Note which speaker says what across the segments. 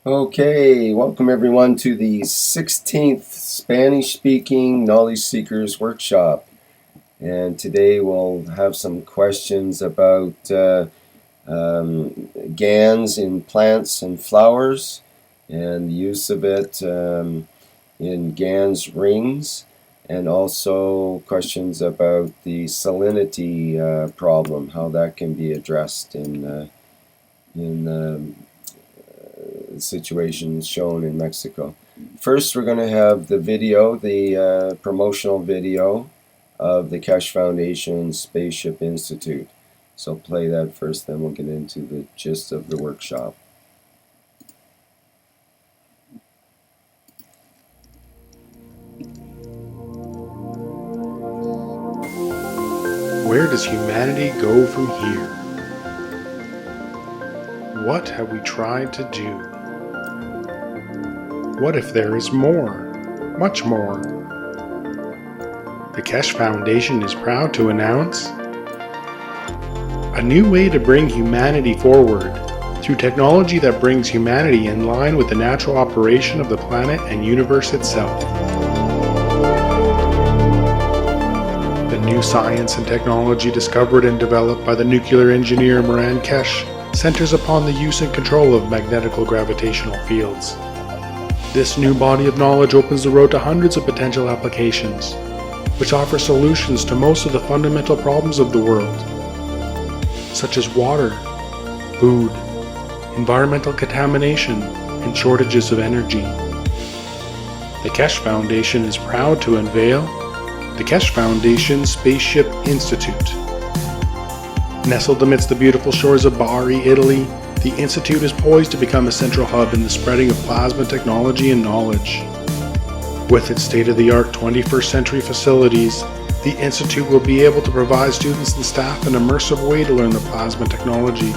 Speaker 1: Okay, welcome everyone to the 16th Spanish-speaking Knowledge Seekers Workshop. And today we'll have some questions about GANs in plants and flowers and the use of it in GANs rings, and also questions about the salinity problem, how that can be addressed in situations shown in Mexico. First, we're going to have the video, the promotional video of the Keshe Foundation Spaceship Institute. So play that first, then we'll get into the gist of the workshop.
Speaker 2: Where does humanity go from here? What have we tried to do? What if there is more, much more? The Keshe Foundation is proud to announce a new way to bring humanity forward through technology that brings humanity in line with the natural operation of the planet and universe itself. The new science and technology discovered and developed by the nuclear engineer Moran Keshe centers upon the use and control of magnetical gravitational fields. This new body of knowledge opens the road to hundreds of potential applications, which offer solutions to most of the fundamental problems of the world, such as water, food, environmental contamination, and shortages of energy. The Keshe Foundation is proud to unveil the Keshe Foundation Spaceship Institute. Nestled amidst the beautiful shores of Bari, Italy, the Institute is poised to become a central hub in the spreading of plasma technology and knowledge. With its state-of-the-art 21st century facilities, the Institute will be able to provide students and staff an immersive way to learn the plasma technology,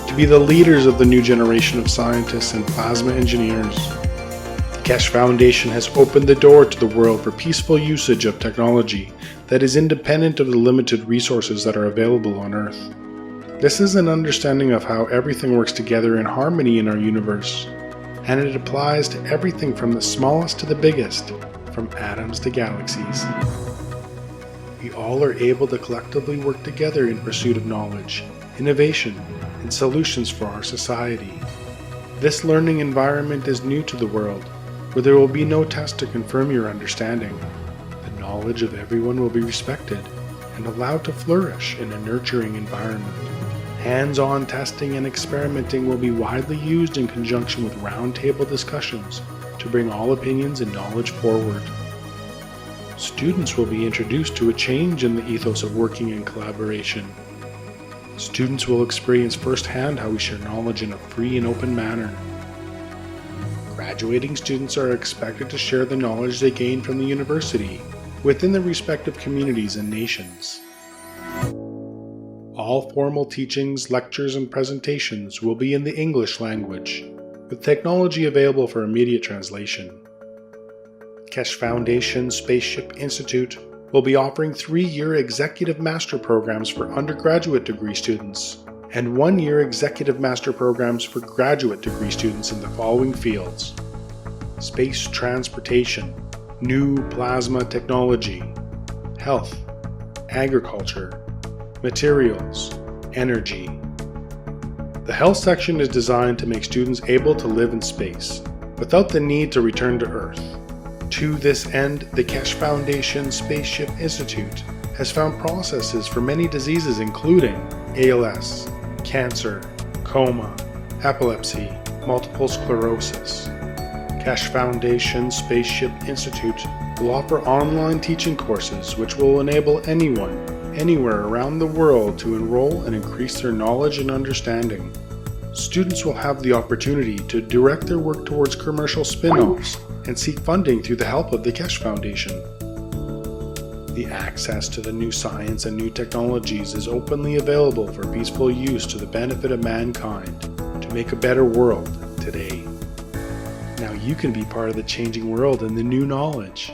Speaker 2: to be the leaders of the new generation of scientists and plasma engineers. The Keshe Foundation has opened the door to the world for peaceful usage of technology that is independent of the limited resources that are available on Earth. This is an understanding of how everything works together in harmony in our universe, and it applies to everything from the smallest to the biggest, from atoms to galaxies. We all are able to collectively work together in pursuit of knowledge, innovation, and solutions for our society. This learning environment is new to the world, where there will be no test to confirm your understanding. The knowledge of everyone will be respected and allowed to flourish in a nurturing environment. Hands-on testing and experimenting will be widely used in conjunction with roundtable discussions to bring all opinions and knowledge forward. Students will be introduced to a change in the ethos of working in collaboration. Students will experience firsthand how we share knowledge in a free and open manner. Graduating students are expected to share the knowledge they gain from the university within their respective communities and nations. All formal teachings, lectures, and presentations will be in the English language, with technology available for immediate translation. Keshe Foundation Spaceship Institute will be offering 3-year executive master programs for undergraduate degree students and 1-year executive master programs for graduate degree students in the following fields: space transportation, new plasma technology, health, agriculture, materials, energy. The health section is designed to make students able to live in space without the need to return to Earth. To this end, the Keshe Foundation Spaceship Institute has found processes for many diseases including ALS, cancer, coma, epilepsy, multiple sclerosis. Keshe Foundation Spaceship Institute will offer online teaching courses which will enable anyone, anywhere around the world to enroll and increase their knowledge and understanding. Students will have the opportunity to direct their work towards commercial spin-offs and seek funding through the help of the Keshe Foundation. The access to the new science and new technologies is openly available for peaceful use to the benefit of mankind to make a better world today. Now you can be part of the changing world and the new knowledge.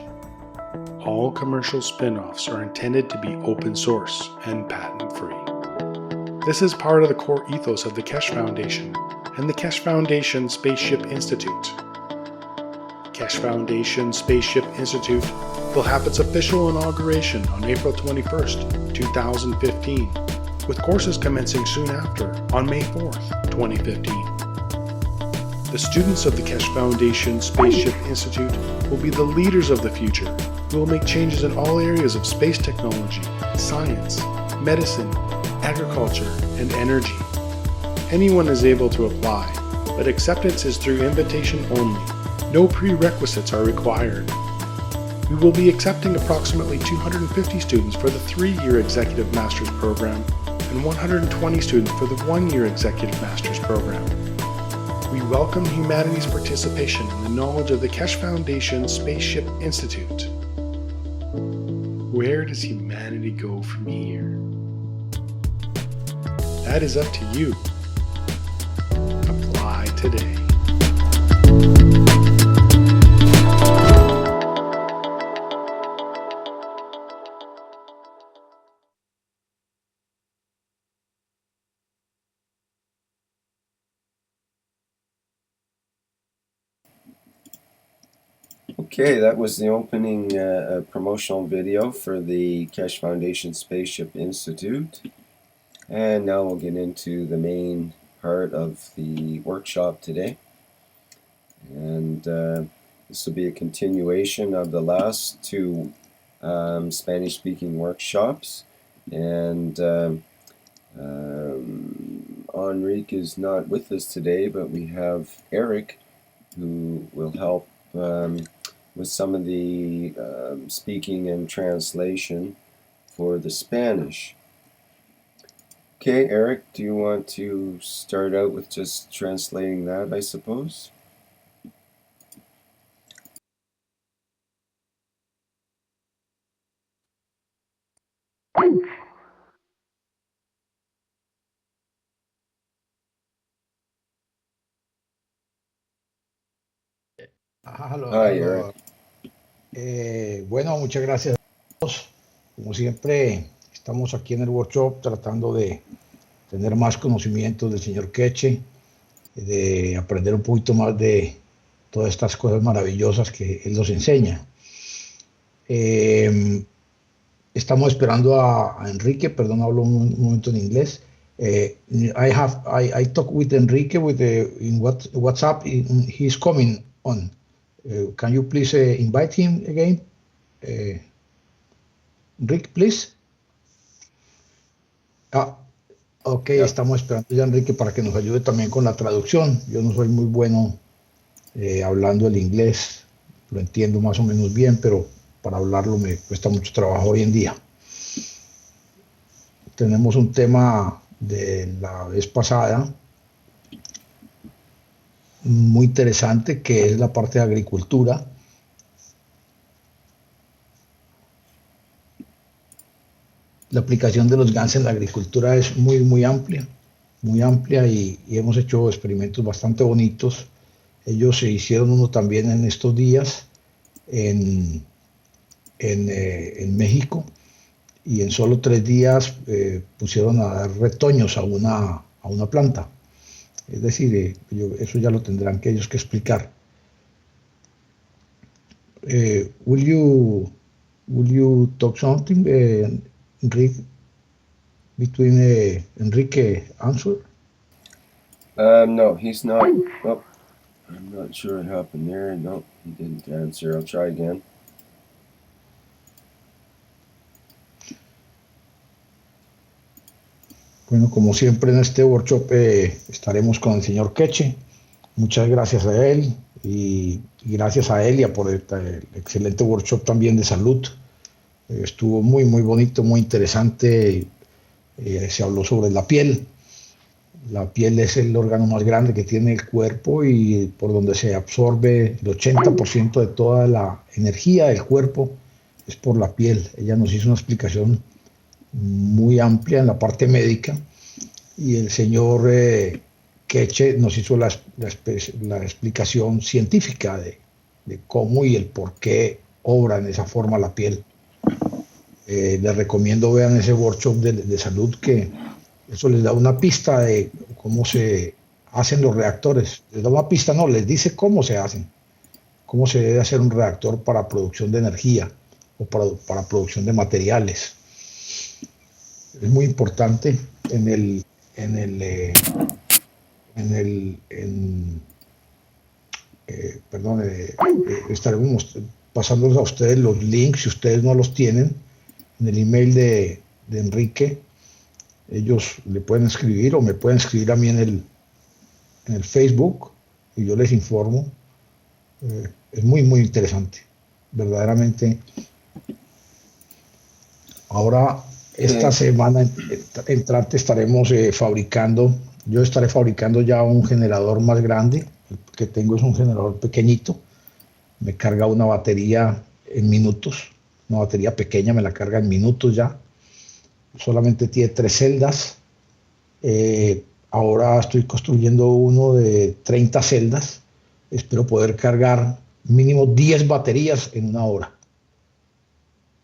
Speaker 2: All commercial spin-offs are intended to be open source and patent-free. This is part of the core ethos of the Keshe Foundation and the Keshe Foundation Spaceship Institute. Keshe Foundation Spaceship Institute will have its official inauguration on April 21st, 2015, with courses commencing soon after on May 4th, 2015. The students of the Keshe Foundation Spaceship Institute will be the leaders of the future who will make changes in all areas of space technology, science, medicine, agriculture, and energy. Anyone is able to apply, but acceptance is through invitation only. No prerequisites are required. We will be accepting approximately 250 students for the 3-year Executive Master's Program and 120 students for the 1-year Executive Master's Program. We welcome humanity's participation in the knowledge of the Keshe Foundation Spaceship Institute. Where does humanity go from here? That is up to you. Apply today.
Speaker 1: Okay, that was the opening promotional video for the Keshe Foundation Spaceship Institute. And now we'll get into the main part of the workshop today. And this will be a continuation of the last 2 Spanish-speaking workshops. And Enrique is not with us today, but we have Eric, who will help with some of the speaking and translation for the Spanish. Okay, Eric, do you want to start out with just translating that, I suppose? Hi, Eric.
Speaker 3: Bueno, muchas gracias a todos. Como siempre, estamos aquí en el workshop tratando de tener más conocimientos del señor Keshe, de aprender un poquito más de todas estas cosas maravillosas que él nos enseña. Estamos esperando a Enrique, perdón, hablo un momento en inglés. I talked with Enrique in WhatsApp. He's coming on. Can you please invite him again? Rick, please. Ok, yeah. Estamos esperando ya a Enrique para que nos ayude también con la traducción. Yo no soy muy bueno hablando el inglés, lo entiendo más o menos bien, pero para hablarlo me cuesta mucho trabajo hoy en día. Tenemos un tema de la vez pasada muy interesante, que es la parte de agricultura. La aplicación de los GANs en la agricultura es muy amplia y hemos hecho experimentos bastante bonitos. Ellos se hicieron uno también en estos días en México, y en solo 3 días pusieron a dar retoños a una planta. Es decir, eso ya lo tendrán que ellos que explicar. Will you talk something, Enrique, between Enrique answer?
Speaker 1: No, he's not. Oh, I'm not sure what happened there. No, he didn't answer. I'll try again.
Speaker 3: Bueno, como siempre en este workshop estaremos con el señor Keshe. Muchas gracias a él y gracias a Elia por el excelente workshop también de salud. Estuvo muy bonito, muy interesante. Se habló sobre la piel. La piel es el órgano más grande que tiene el cuerpo y por donde se absorbe el 80% de toda la energía del cuerpo es por la piel. Ella nos hizo una explicación muy amplia en la parte médica, y el señor Keshe nos hizo la explicación científica de cómo y el por qué obra en esa forma la piel. Les recomiendo vean ese workshop de salud, que eso les da una pista de cómo se hacen los reactores. Les da una pista, no, les dice cómo se hacen, cómo se debe hacer un reactor para producción de energía o para producción de materiales. Es muy importante en el, en el, perdón, estaremos pasándoles a ustedes los links, si ustedes no los tienen, en el email de Enrique. Ellos le pueden escribir o me pueden escribir a mí en el Facebook y yo les informo. Es muy, muy interesante. Verdaderamente. Ahora, esta semana entrante estaremos fabricando, yo estaré fabricando ya un generador más grande. El que tengo es un generador pequeñito. Me carga una batería en minutos. Una batería pequeña me la carga en minutos ya. Solamente tiene 3 celdas. Ahora estoy construyendo uno de 30 celdas. Espero poder cargar mínimo 10 baterías en una hora.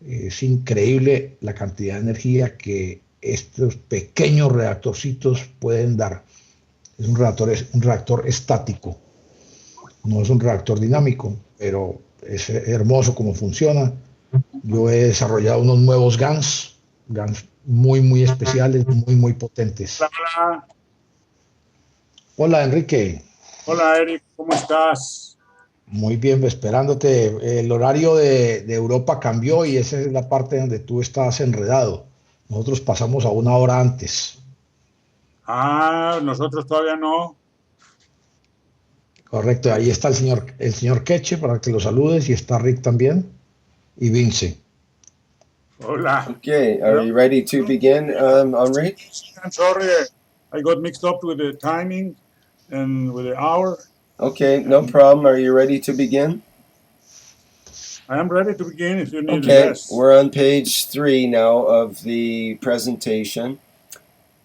Speaker 3: Es increíble la cantidad de energía que estos pequeños reactorcitos pueden dar. Es un reactor estático, no es un reactor dinámico, pero es hermoso cómo funciona. Yo he desarrollado unos nuevos GANs muy, muy especiales, muy, muy potentes.
Speaker 4: Hola,
Speaker 3: Hola, Enrique.
Speaker 4: hola Eric, ¿cómo estás?
Speaker 3: Muy bien, esperándote. El horario de Europa cambió y esa es la parte donde tú estás enredado. Nosotros pasamos a una hora antes.
Speaker 4: Ah, nosotros todavía no.
Speaker 3: Correcto, ahí está el señor Keshe para que lo saludes y está Rick también y Vince.
Speaker 4: Hola.
Speaker 1: Okay, are you ready to begin, Henri?
Speaker 4: I'm sorry, I got mixed up with the timing and with the hour.
Speaker 1: Okay, no problem. Are you ready to begin?
Speaker 4: I am ready to begin if you need.
Speaker 1: Okay,
Speaker 4: Yes.
Speaker 1: we're on page 3 now of the presentation,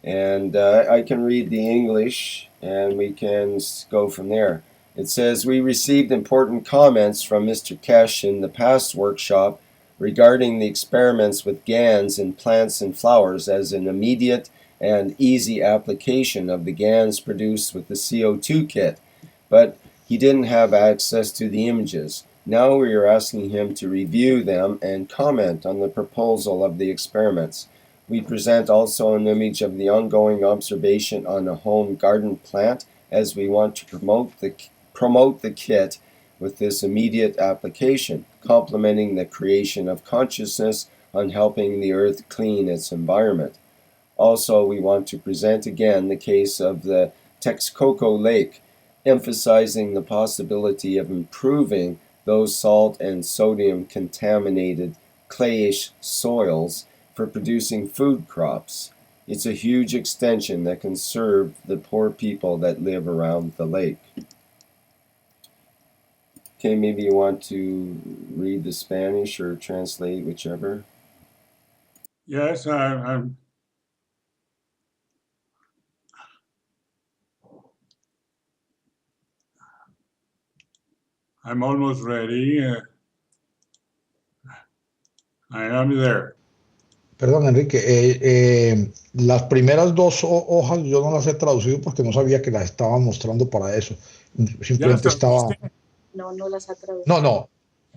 Speaker 1: and I can read the English, and we can go from there. It says, we received important comments from Mr. Keshe in the past workshop regarding the experiments with GANs in plants and flowers as an immediate and easy application of the GANs produced with the CO2 kit, but he didn't have access to the images. Now we are asking him to review them and comment on the proposal of the experiments. We present also an image of the ongoing observation on a home garden plant, as we want to promote the kit with this immediate application, complementing the creation of consciousness on helping the earth clean its environment. Also, we want to present again the case of the Texcoco Lake, emphasizing the possibility of improving those salt and sodium contaminated clayish soils for producing food crops. It's a huge extension that can serve the poor people that live around the lake. Okay, maybe you want to read the Spanish or translate, whichever.
Speaker 4: Yes, I'm almost ready. I am there.
Speaker 3: Perdón, Enrique, las primeras dos hojas yo no las he traducido porque no sabía que las estaba mostrando para eso.
Speaker 4: ¿Ya las
Speaker 3: Simplemente estaba...
Speaker 4: traduciste?
Speaker 5: No, no las ha traducido.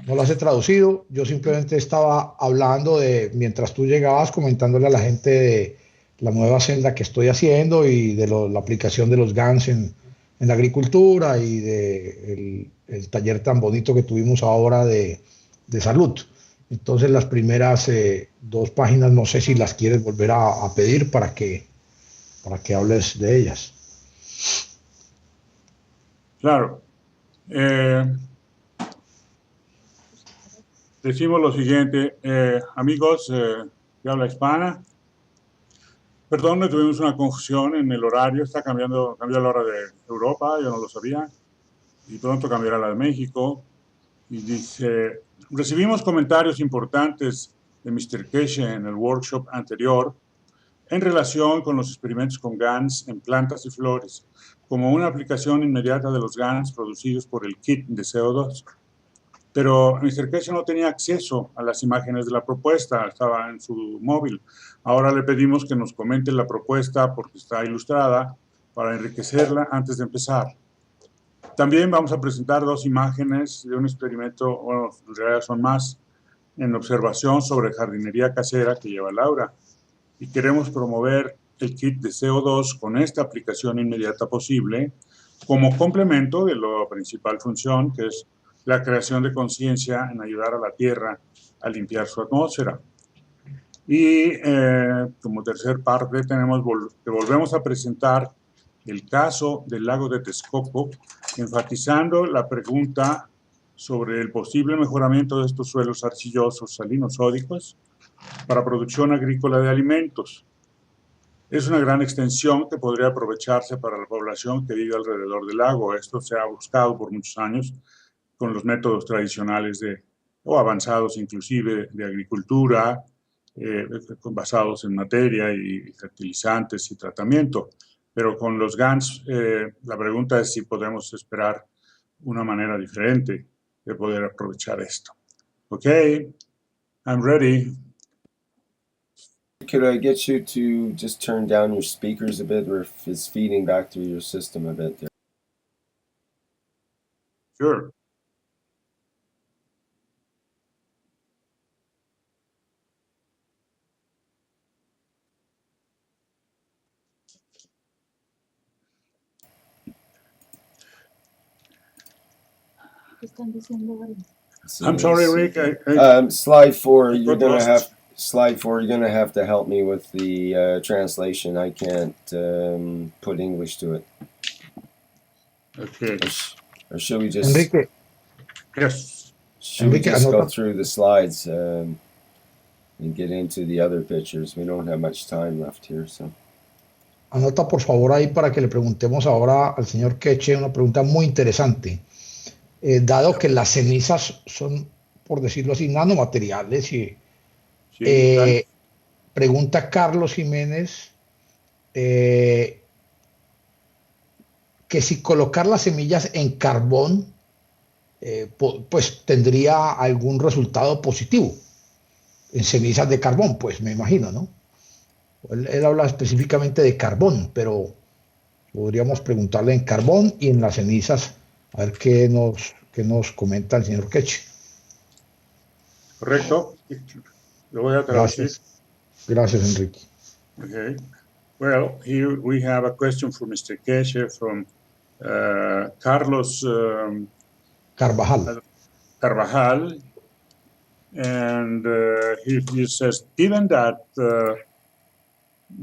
Speaker 3: No las he traducido. Yo simplemente estaba hablando de, mientras tú llegabas, comentándole a la gente de la nueva celda que estoy haciendo y de la aplicación de los GANs en la agricultura y de el taller tan bonito que tuvimos ahora de salud. Entonces las primeras 2 páginas no sé si las quieres volver a pedir para que hables de ellas.
Speaker 4: Claro. Decimos lo siguiente, amigos de habla hispana, perdón, tuvimos una confusión en el horario, cambió la hora de Europa, yo no lo sabía, y pronto cambiará la de México. Y dice, recibimos comentarios importantes de Mr. Keshe en el workshop anterior en relación con los experimentos con GANs en plantas y flores, como una aplicación inmediata de los GANs producidos por el kit de CO2. Pero Mr. Keshe no tenía acceso a las imágenes de la propuesta, estaba en su móvil. Ahora le pedimos que nos comente la propuesta porque está ilustrada para enriquecerla antes de empezar. También vamos a presentar dos imágenes de un experimento, bueno, en realidad son más, en observación sobre jardinería casera que lleva Laura. Y queremos promover el kit de CO2 con esta aplicación inmediata posible como complemento de la principal función, que es la creación de conciencia en ayudar a la Tierra a limpiar su atmósfera. Y como tercer parte volvemos a presentar el caso del lago de Texcoco, enfatizando la pregunta sobre el posible mejoramiento de estos suelos arcillosos salinosódicos para producción agrícola de alimentos. Es una gran extensión que podría aprovecharse para la población que vive alrededor del lago. Esto se ha buscado por muchos años con los métodos tradicionales o avanzados inclusive de agricultura, basados en materia y fertilizantes y tratamiento. Pero con los GANs, la pregunta es si podemos esperar una manera diferente de poder aprovechar esto. Okay, I'm ready.
Speaker 1: Could I get you to just turn down your speakers a bit, or if it's feeding back through your system a bit there?
Speaker 4: Sure. I'm sorry, Rick.
Speaker 1: Slide 4. You're gonna have to help me with the translation. I can't put English to it.
Speaker 4: Okay.
Speaker 1: Or should we just?
Speaker 3: Enrique.
Speaker 4: Yes.
Speaker 1: Should we just go through the slides and get into the other pictures? We don't have much time left here, so.
Speaker 3: Anota por favor ahí para que le preguntemos ahora al señor Keshe una pregunta muy interesante. Dado que las cenizas son, por decirlo así, nanomateriales, y pregunta Carlos Jiménez que si colocar las semillas en carbón pues tendría algún resultado positivo en cenizas de carbón, pues me imagino, ¿no? Él habla específicamente de carbón, pero podríamos preguntarle en carbón y en las cenizas, a ver qué nos comenta el señor Keshe.
Speaker 4: Correcto. Lo voy a traducir.
Speaker 3: Gracias, Enrique.
Speaker 4: Okay. Well, here we have a question for Mr. Keshe from Carlos Carvajal. And he says, given that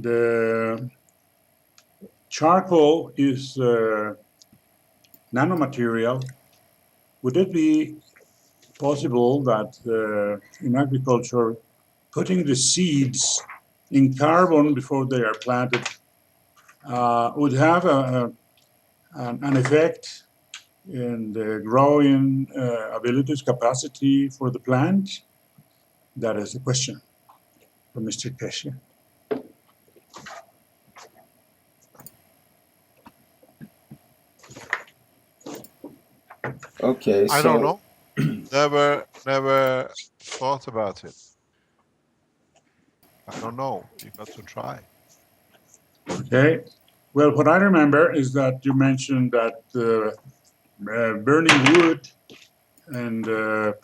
Speaker 4: the charcoal is nanomaterial, would it be possible that in agriculture, putting the seeds in carbon before they are planted would have an effect in the growing abilities, capacity for the plant? That is the question from Mr. Keshe.
Speaker 1: Okay,
Speaker 6: I don't know. Never thought about it. I don't know. You got to try.
Speaker 4: Okay. Well, what I remember is that you mentioned that burning wood and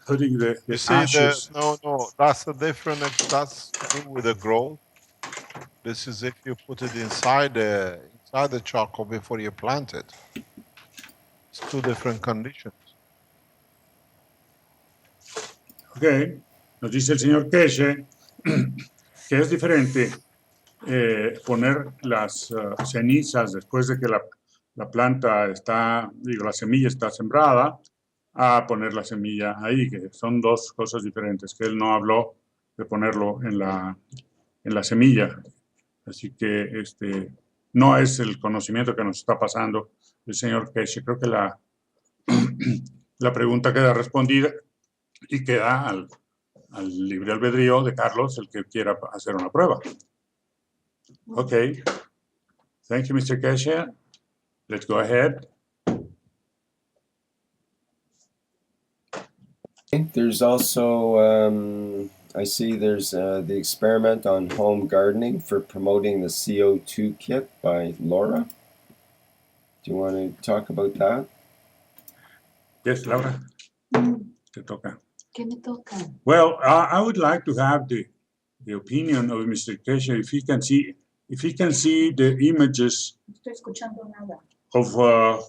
Speaker 4: putting the
Speaker 6: You see,
Speaker 4: ashes.
Speaker 6: no, that's a different. That's to do with the growth. This is if you put it inside the charcoal before you plant it. It's two different conditions.
Speaker 4: Ok, nos dice el señor Keshe que es diferente poner las cenizas después de que la planta está, digo, la semilla está sembrada, a poner la semilla ahí, que son dos cosas diferentes, que él no habló de ponerlo en la semilla. Así que no es el conocimiento que nos está pasando el señor Keshe. Creo que la pregunta queda respondida y queda al libre albedrío de Carlos el que quiera hacer una prueba. Okay. Thank you, Mr. Keshe. Let's go ahead.
Speaker 1: There's also, I see there's the experiment on home gardening for promoting the CO2 kit by Laura. Do you want to talk about that?
Speaker 4: Yes, Laura. Te toca.
Speaker 5: ¿Qué me toca?
Speaker 4: Well, I would like to have the opinion of Mr. Keshe if he can see the images
Speaker 5: No estoy escuchando nada.
Speaker 4: of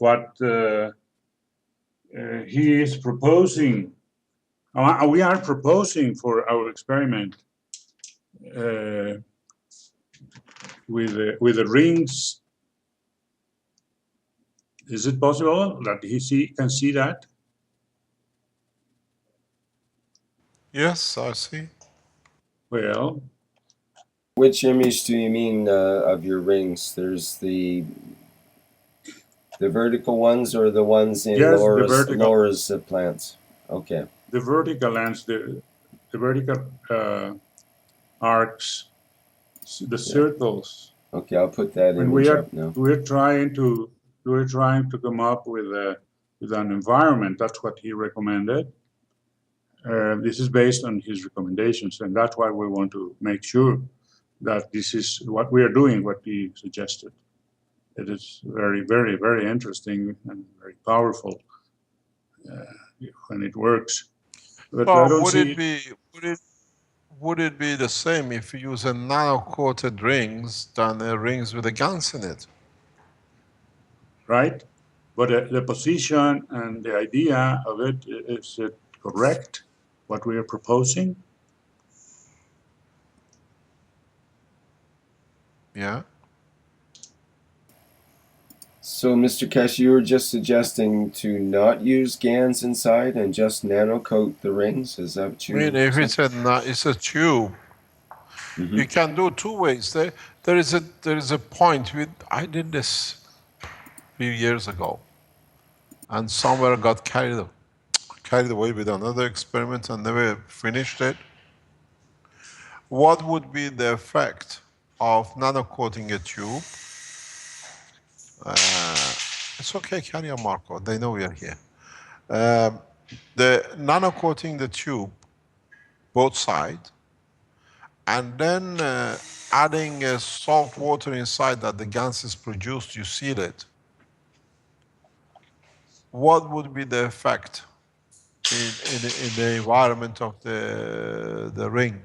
Speaker 4: what he is proposing. We are proposing for our experiment with the rings. Is it possible that he can see that?
Speaker 6: Yes, I see.
Speaker 4: Well,
Speaker 1: which image do you mean of your rings? There's the vertical ones or the ones in
Speaker 4: yes,
Speaker 1: Laura's plants? Okay.
Speaker 4: The vertical lines, the vertical arcs, the circles.
Speaker 1: Okay, I'll put that
Speaker 4: And
Speaker 1: image up now.
Speaker 4: we're trying to come up with an environment. That's what he recommended. This is based on his recommendations, and that's why we want to make sure that this is what we are doing, what he suggested. It is very, very, very interesting and very powerful when it works. But I don't see.
Speaker 6: Would it be the same if you use a nano-coated rings than the rings with the GaNs in it?
Speaker 4: Right? But the position and the idea of it, is it correct, what we are proposing?
Speaker 6: Yeah.
Speaker 1: So, Mr. Keshe, you were just suggesting to not use GaNs inside and just nano-coat the rings? Is that what you
Speaker 6: I mean, if it's a tube, you can do two ways. There is a point with, I did this a few years ago, and somewhere got carried away with another experiment and never finished it. What would be the effect of nano-coating a tube? It's okay, carry on, Marco. They know we are here. The nano-coating the tube, both sides, and then adding salt water inside that the GaNs is produced, you seal it. What would be the effect in the environment of the ring?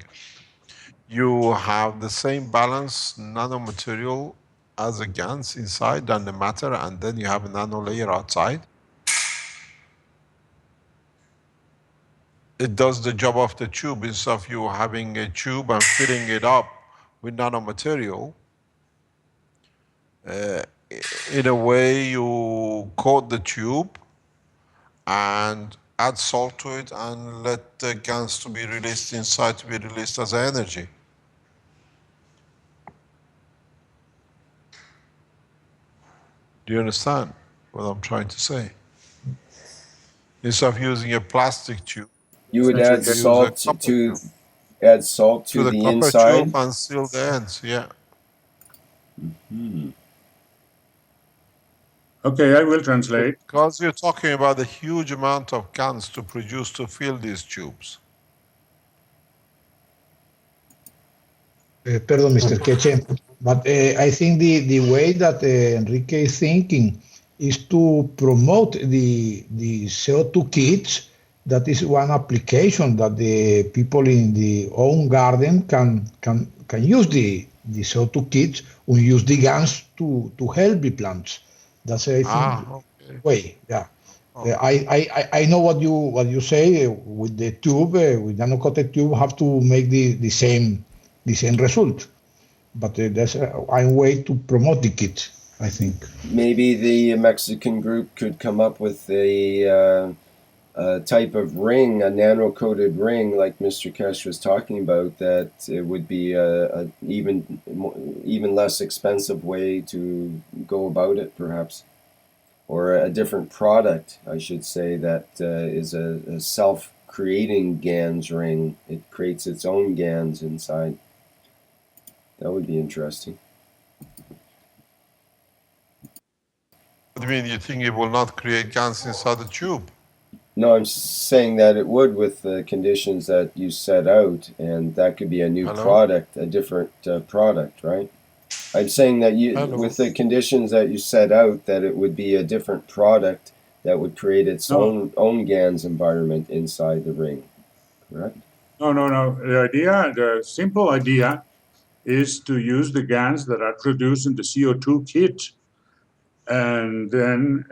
Speaker 6: You have the same balance nanomaterial as a GaNs inside than the matter, and then you have a nano layer outside. It does the job of the tube. Instead of you having a tube and filling it up with nanomaterial, in a way you coat the tube and add salt to it and let the GaNs to be released inside to be released as energy. Do you understand what I'm trying to say? Instead of using a plastic tube,
Speaker 1: you would add salt to the
Speaker 6: copper
Speaker 1: inside?
Speaker 6: tube and seal the ends, yeah.
Speaker 4: Okay, I will translate.
Speaker 6: Because you're talking about a huge amount of GaNs to produce to fill these tubes.
Speaker 3: Pardon, Mr. Keshe, but I think the way that Enrique is thinking is to promote the CO2 kits. That is one application that the people in the own garden can use the CO2 kits and use the GaNs to help the plants. That's I think
Speaker 6: Okay.
Speaker 3: way. Yeah. I know what you say with the tube, with nano-coated tube, have to make the same result. But that's one way to promote the kit, I think.
Speaker 1: Maybe the Mexican group could come up with a type of ring, a nano-coated ring, like Mr. Keshe was talking about, that it would be a even less expensive way to go about it, perhaps. Or a different product, I should say, that is a self-creating GaNs ring. It creates its own GaNs inside. That would be interesting.
Speaker 6: What do you mean? You think it will not create GaNs inside the tube?
Speaker 1: No, I'm saying that it would with the conditions that you set out, and that could be a new product, a different product, right? I'm saying that
Speaker 6: Hello.
Speaker 1: with the conditions that you set out, that it would be a different product that would create its
Speaker 4: No,
Speaker 1: own GANs environment inside the ring, correct?
Speaker 4: no. The simple idea is to use the GANs that are produced in the CO2 kit, and then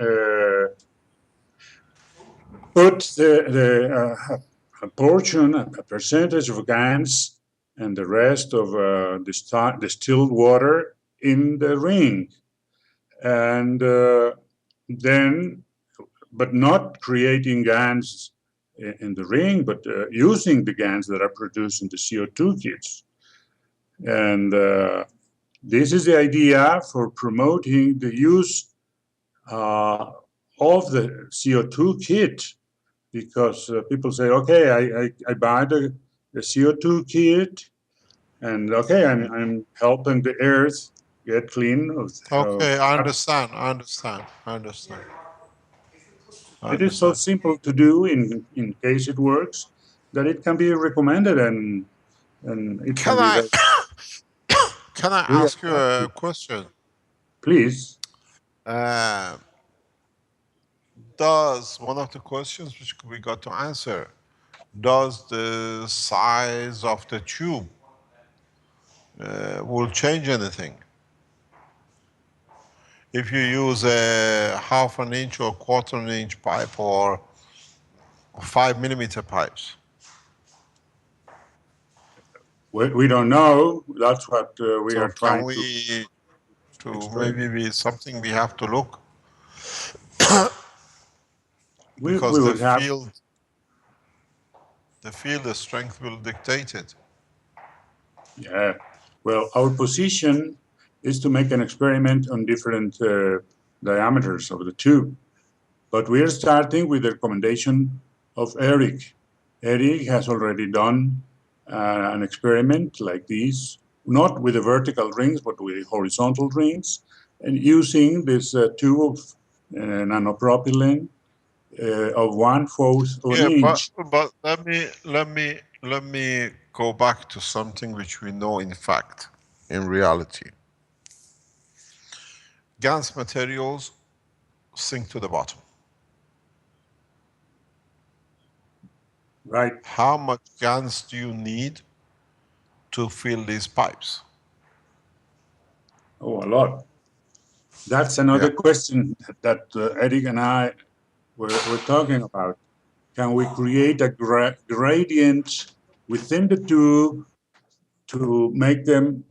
Speaker 4: put a portion, a percentage of GANs, and the rest of distilled water in the ring, and then, but not creating GANs in the ring, but using the GANs that are produced in the CO2 kits. And this is the idea for promoting the use of the CO2 kit, because people say, okay, I buy the CO2 kit, and okay, I'm helping the earth get clean of
Speaker 6: Okay, I understand. I understand. I understand. I
Speaker 4: It is so
Speaker 6: understand.
Speaker 4: simple to do in case it works that it can be recommended, and it can
Speaker 6: Can
Speaker 4: be
Speaker 6: I
Speaker 4: very,
Speaker 6: can I
Speaker 4: very
Speaker 6: ask you a
Speaker 4: attractive.
Speaker 6: question?
Speaker 4: Please.
Speaker 6: Uh, does one of the questions which we got to answer, does the size of the tube will change anything? If you use a half an inch or quarter an inch pipe or 5 millimeter pipes?
Speaker 4: We don't know. That's what we
Speaker 6: So
Speaker 4: are
Speaker 6: can
Speaker 4: trying to
Speaker 6: we, to
Speaker 4: explain.
Speaker 6: maybe be something we have to look,
Speaker 4: We
Speaker 6: because
Speaker 4: would have,
Speaker 6: the field strength will dictate it.
Speaker 4: yeah. Well, our position is to make an experiment on different diameters of the tube, but we are starting with the recommendation of Eric. Eric has already done an experiment like this, not with the vertical rings, but with horizontal rings, and using this tube of nanopropylene of 1/4 of an
Speaker 6: Yeah,
Speaker 4: inch.
Speaker 6: but let me go back to something which we know in fact, in reality. GaNs materials sink to the bottom.
Speaker 4: Right?
Speaker 6: How much GaNs do you need to fill these pipes?
Speaker 4: Oh, a lot. That's
Speaker 6: Yeah.
Speaker 4: another question that Eric and I were talking about. Can we create a gradient within the tube to make them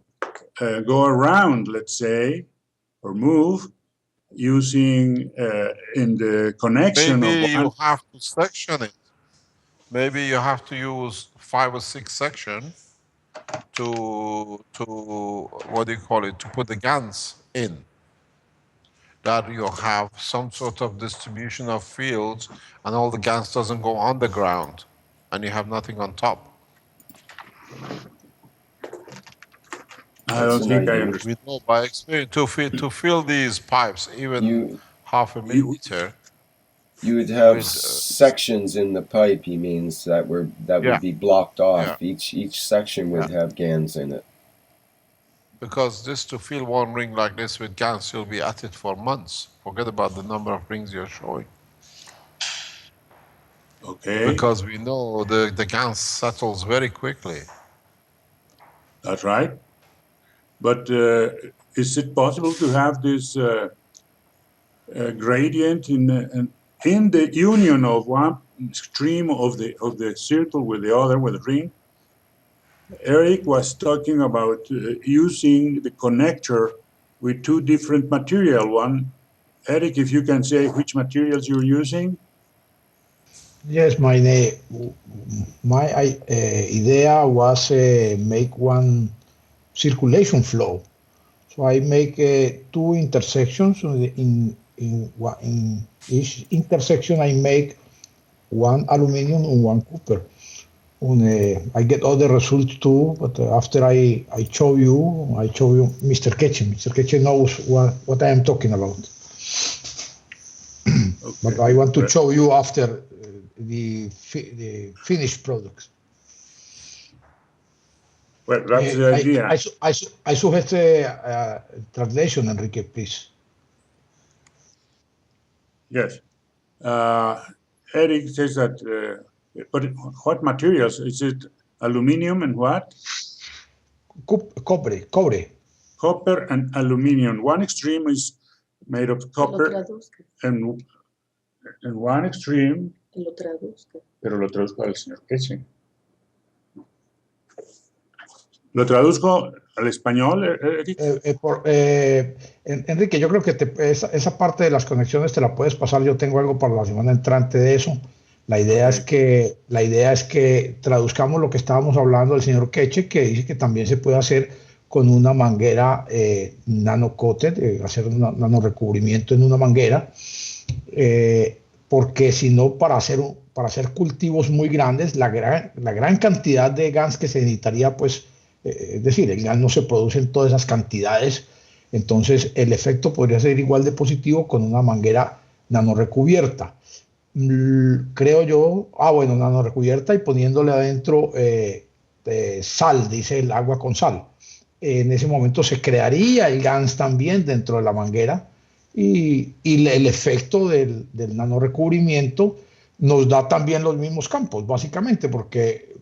Speaker 4: go around, let's say, or move using in the connection
Speaker 6: Maybe
Speaker 4: of
Speaker 6: you
Speaker 4: one?
Speaker 6: have to section it. Maybe you have to use 5 or 6 section to what do you call it, to put the GaNs in. That you have some sort of distribution of fields and all the GaNs doesn't go underground and you have nothing on top.
Speaker 4: I
Speaker 1: That's
Speaker 4: don't
Speaker 1: an
Speaker 4: think I
Speaker 1: idea.
Speaker 4: understand.
Speaker 6: We know by experience to fill these pipes, even
Speaker 1: You
Speaker 6: half a
Speaker 4: You,
Speaker 6: millimeter,
Speaker 1: you would have
Speaker 6: with
Speaker 1: sections in the pipe. He means that
Speaker 6: yeah,
Speaker 1: would be blocked
Speaker 6: yeah,
Speaker 1: off. Each section
Speaker 6: yeah.
Speaker 1: would have GANs in it.
Speaker 6: Because this, to fill one ring like this with GaNs, you'll be at it for months. Forget about the number of rings you're showing.
Speaker 4: okay,
Speaker 6: Because we know the GaN settles very quickly.
Speaker 4: that's right. But is it possible to have this gradient in the union of one extreme of the circle with the other, with the ring? Eric was talking about using the connector with two different material. One, Eric, if you can say which materials you're using.
Speaker 3: Yes, my idea was make one circulation flow. So I make two intersections. In each intersection, I make one aluminum and one copper. And, I get other results too, but after I show you Mr. Keshe. Mr. Keshe knows what I am talking about. But
Speaker 4: Okay.
Speaker 3: I want to
Speaker 4: Well,
Speaker 3: show you after the finished products.
Speaker 4: Well, that's the idea.
Speaker 3: I suggest translation, Enrique, please.
Speaker 4: Yes. Eric says that, but what materials? Is it aluminum and what?
Speaker 3: Cobre.
Speaker 4: Copper and aluminum. One extreme is made of copper, and one extreme. Pero lo traduzco al señor Keshe. ¿Lo traduzco al español, Eric?
Speaker 3: Enrique, yo creo que esa parte de las conexiones te la puedes pasar. Yo tengo algo para la semana entrante de eso. La idea es que traduzcamos lo que estábamos hablando del señor Keshe, que dice que también se puede hacer con una manguera nano-coated, hacer un nano-recubrimiento en una manguera, porque si no, para hacer cultivos muy grandes, la gran cantidad de GANs que se necesitaría, pues, es decir, el GAN no se produce en todas esas cantidades, entonces el efecto podría ser igual de positivo con una manguera nano-recubierta. Creo yo, nano-recubierta y poniéndole adentro sal, dice el agua con sal. En ese momento se crearía el GANS también dentro de la manguera y el efecto del nanorecubrimiento nos da también los mismos campos, básicamente, porque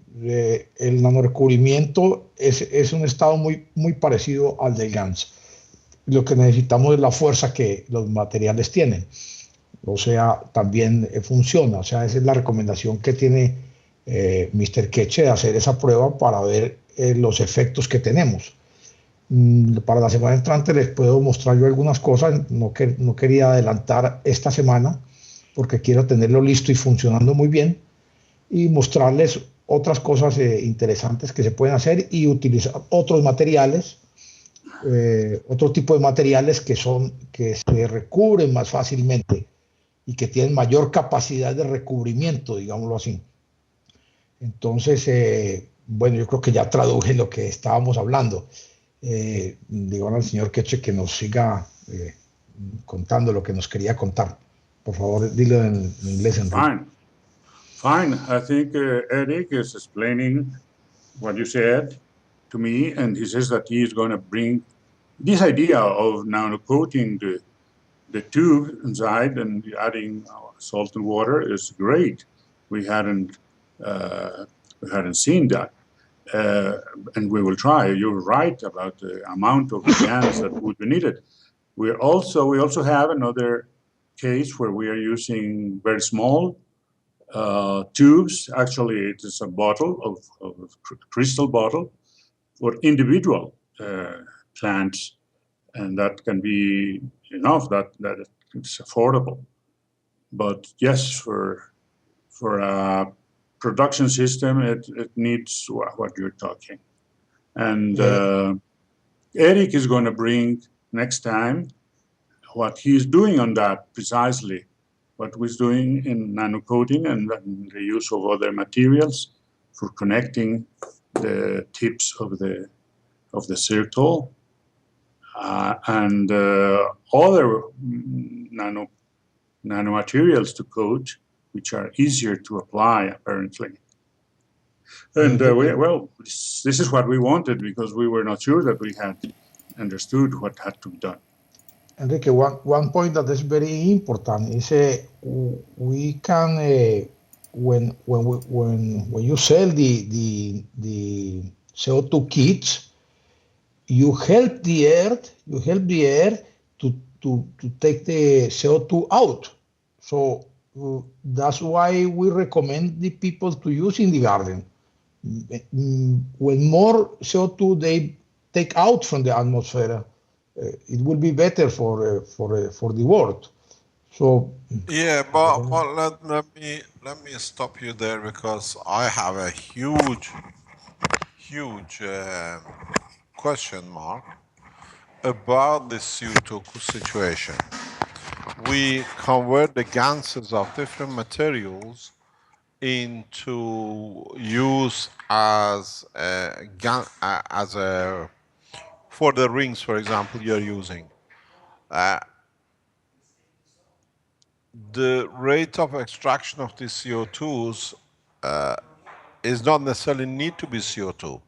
Speaker 3: el nanorecubrimiento es un estado muy parecido al del GANS. Lo que necesitamos es la fuerza que los materiales tienen. O sea, también funciona. O sea, esa es la recomendación que tiene Mr. Keshe de hacer esa prueba para ver los efectos que tenemos. Para la semana entrante les puedo mostrar yo algunas cosas. No quería adelantar esta semana porque quiero tenerlo listo y funcionando muy bien y mostrarles otras cosas interesantes que se pueden hacer y utilizar otros materiales, otro tipo de materiales que se recubren más fácilmente y que tienen mayor capacidad de recubrimiento, digámoslo así. Entonces, bueno, yo creo que ya traduje lo que estábamos hablando. Digo al señor Keshe que nos siga contando lo que nos quería contar. Por favor, dilo en inglés, Enrique.
Speaker 4: Fine. I think Eric is explaining what you said to me, and he says that he is going to bring this idea of nano-coating the tube inside and adding salt and water is great. We hadn't seen that. And we will try. You're right about the amount of GANs that would be needed. We also have another case where we are using very small tubes. Actually, it is a bottle of crystal bottle for individual plants, and that can be enough. That it's affordable. But yes, for a production system, it needs what you're talking. And Eric is going to bring next time what he's doing on that precisely, what he's doing in nano-coating and the use of other materials for connecting the tips of the circle and other nanomaterials to coat, which are easier to apply, apparently. And this is what we wanted because we were not sure that we had understood what had to be done.
Speaker 3: Enrique, one point that is very important is we can when you sell the CO2 kits, you help the air to take the CO2 out. So that's why we recommend the people to use in the garden. When more CO2 they take out from the atmosphere, it will be better for the world. So
Speaker 6: yeah, but let me stop you there because I have a huge question mark about the CO2 situation. We convert the gases of different materials into use as for the rings, for example, you're using. The rate of extraction of the CO2s is not necessarily need to be CO2.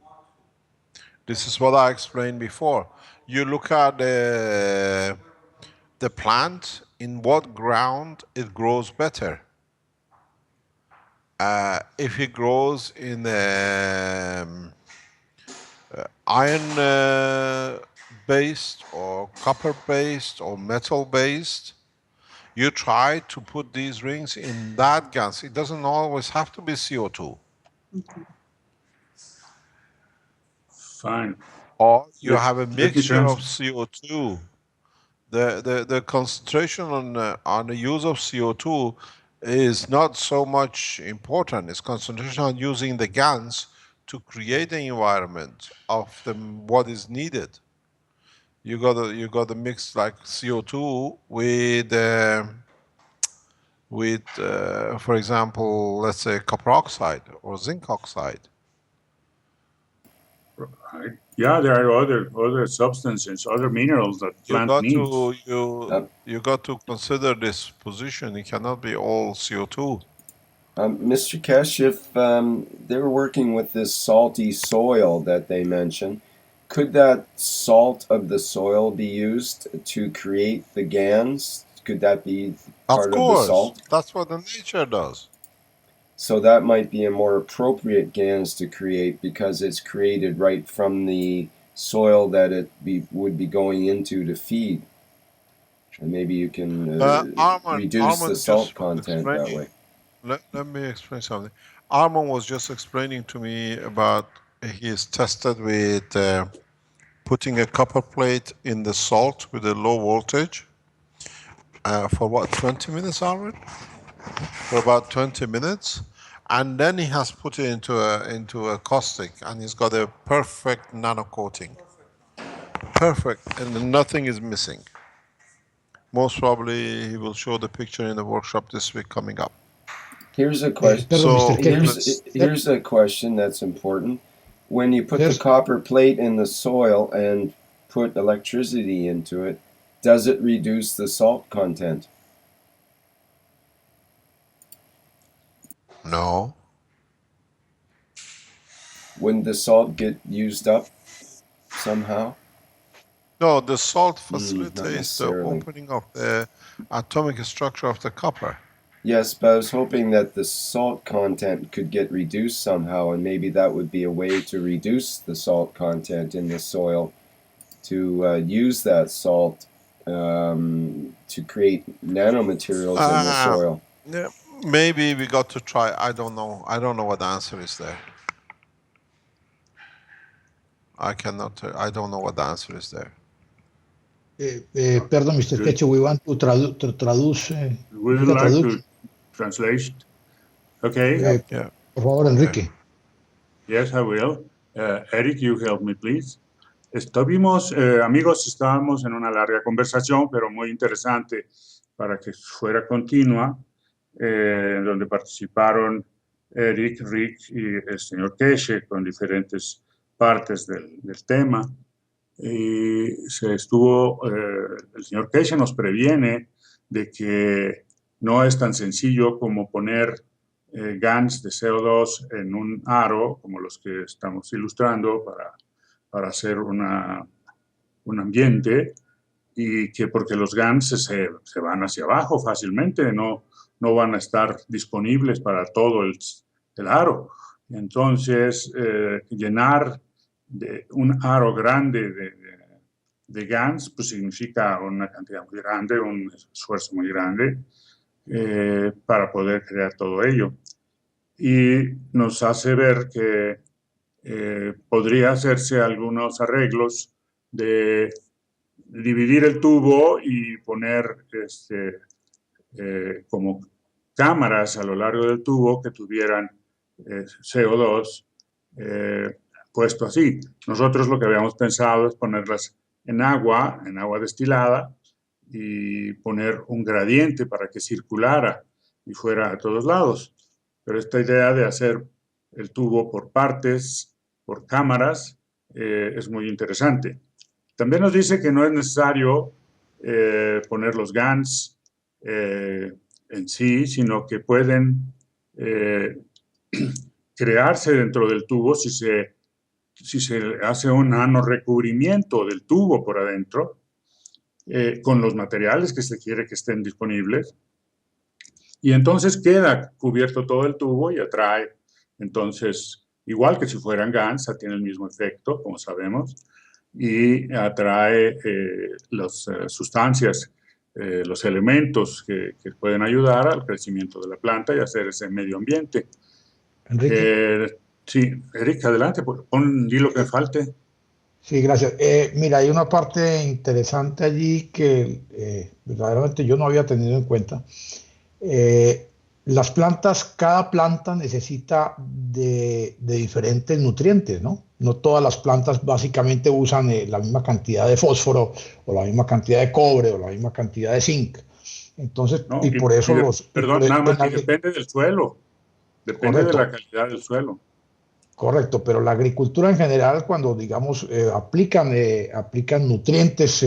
Speaker 6: This is what I explained before. You look at the plant, in what ground it grows better. If it grows in iron based or copper based or metal based, you try to put these rings in that gas. It doesn't always have to be CO2.
Speaker 4: Fine.
Speaker 6: Or you have a
Speaker 4: Let me
Speaker 6: mixture of
Speaker 4: translate.
Speaker 6: CO2. The concentration on the use of CO2 is not so much important. It's concentration on using the GANs to create the environment of what is needed. You got to mix like CO2 with for example, let's say copper oxide or zinc oxide.
Speaker 4: Right. Yeah, there are other substances, other minerals that
Speaker 6: You
Speaker 4: plant
Speaker 6: got
Speaker 4: needs.
Speaker 6: to you got to consider this position. It cannot be all CO2.
Speaker 1: Mr. Keshe, if they were working with this salty soil that they mentioned, could that salt of the soil be used to create the GANs? Could that be
Speaker 6: Of
Speaker 1: part of the
Speaker 6: course,
Speaker 1: salt?
Speaker 6: that's what the nature does.
Speaker 1: So that might be a more appropriate GANs to create because it's created right from the soil that would be going into to feed. And maybe you can reduce the
Speaker 6: Armand just
Speaker 1: salt
Speaker 6: was
Speaker 1: content that
Speaker 6: explaining.
Speaker 1: way.
Speaker 6: Let me explain something. Armand was just explaining to me about he is tested with putting a copper plate in the salt with a low voltage for what, 20 minutes, Armand? For about 20 minutes. And then he has put it into a caustic and he's got a perfect nano coating. Perfect, and nothing is missing. Most probably he will show the picture in the workshop this week coming up.
Speaker 1: Here's a question.
Speaker 3: Perdón,
Speaker 6: So
Speaker 3: Mr. Keshe.
Speaker 1: Here's a question that's important. When you put the
Speaker 3: There's-
Speaker 1: copper plate in the soil and put electricity into it, does it reduce the salt content?
Speaker 6: no,
Speaker 1: Wouldn't the salt get used up somehow?
Speaker 6: no, the salt
Speaker 1: Not
Speaker 6: facilitates the
Speaker 1: necessarily.
Speaker 6: opening of the atomic structure of the copper.
Speaker 1: Yes, but I was hoping that the salt content could get reduced somehow, and maybe that would be a way to reduce the salt content in the soil, to use that salt to create nanomaterials in the soil.
Speaker 6: Yeah, maybe we got to try. I don't know. I don't know what the answer is there. I cannot. I don't know what the answer is there.
Speaker 3: Perdón, Mr.
Speaker 4: Good.
Speaker 3: Keshe, we want to traduce.
Speaker 4: Would you like to translate? Okay.
Speaker 6: Yeah.
Speaker 3: Por favor, Enrique.
Speaker 4: Yes, I will. Eric, you help me, please. Amigos, estábamos en una larga conversación, pero muy interesante para que fuera continua, donde participaron Eric, Rick y el señor Keshe con diferentes partes del tema. Y el señor Keshe nos previene de que no es tan sencillo como poner GANs de CO2 en un aro, como los que estamos ilustrando para hacer un ambiente, y que porque los GANs se van hacia abajo fácilmente, no van a estar disponibles para todo el aro. Entonces, llenar un aro grande de GANs pues significa una cantidad muy grande, un esfuerzo muy grande para poder crear todo ello. Y nos hace ver que podría hacerse algunos arreglos de dividir el tubo y poner como cámaras a lo largo del tubo que tuvieran CO2 puesto así. Nosotros lo que habíamos pensado es ponerlas en agua destilada, y poner un gradiente para que circulara y fuera a todos lados. Pero esta idea de hacer el tubo por partes, por cámaras, es muy interesante. También nos dice que no es necesario poner los GANs en sí, sino que pueden crearse dentro del tubo si se si se hace un nano-recubrimiento del tubo por adentro, con los materiales que se quiere que estén disponibles, y entonces queda cubierto todo el tubo y atrae, entonces, igual que si fueran GANs, tiene el mismo efecto, como sabemos, y atrae las sustancias, los elementos que pueden ayudar al crecimiento de la planta y hacer ese medio ambiente.
Speaker 3: Enrique.
Speaker 4: Sí, Eric, adelante, di lo que falte.
Speaker 3: Sí, gracias. Mira, hay una parte interesante allí que verdaderamente yo no había tenido en cuenta. Eh, las plantas, cada planta necesita de diferentes nutrientes, ¿no? No todas las plantas básicamente usan la misma cantidad de fósforo o la misma cantidad de cobre o la misma cantidad de zinc. Entonces,
Speaker 4: No,
Speaker 3: y por eso
Speaker 4: perdón, nada más, y depende del suelo, depende de la
Speaker 3: correcto,
Speaker 4: calidad del suelo.
Speaker 3: correcto, pero la agricultura en general, cuando digamos aplican nutrientes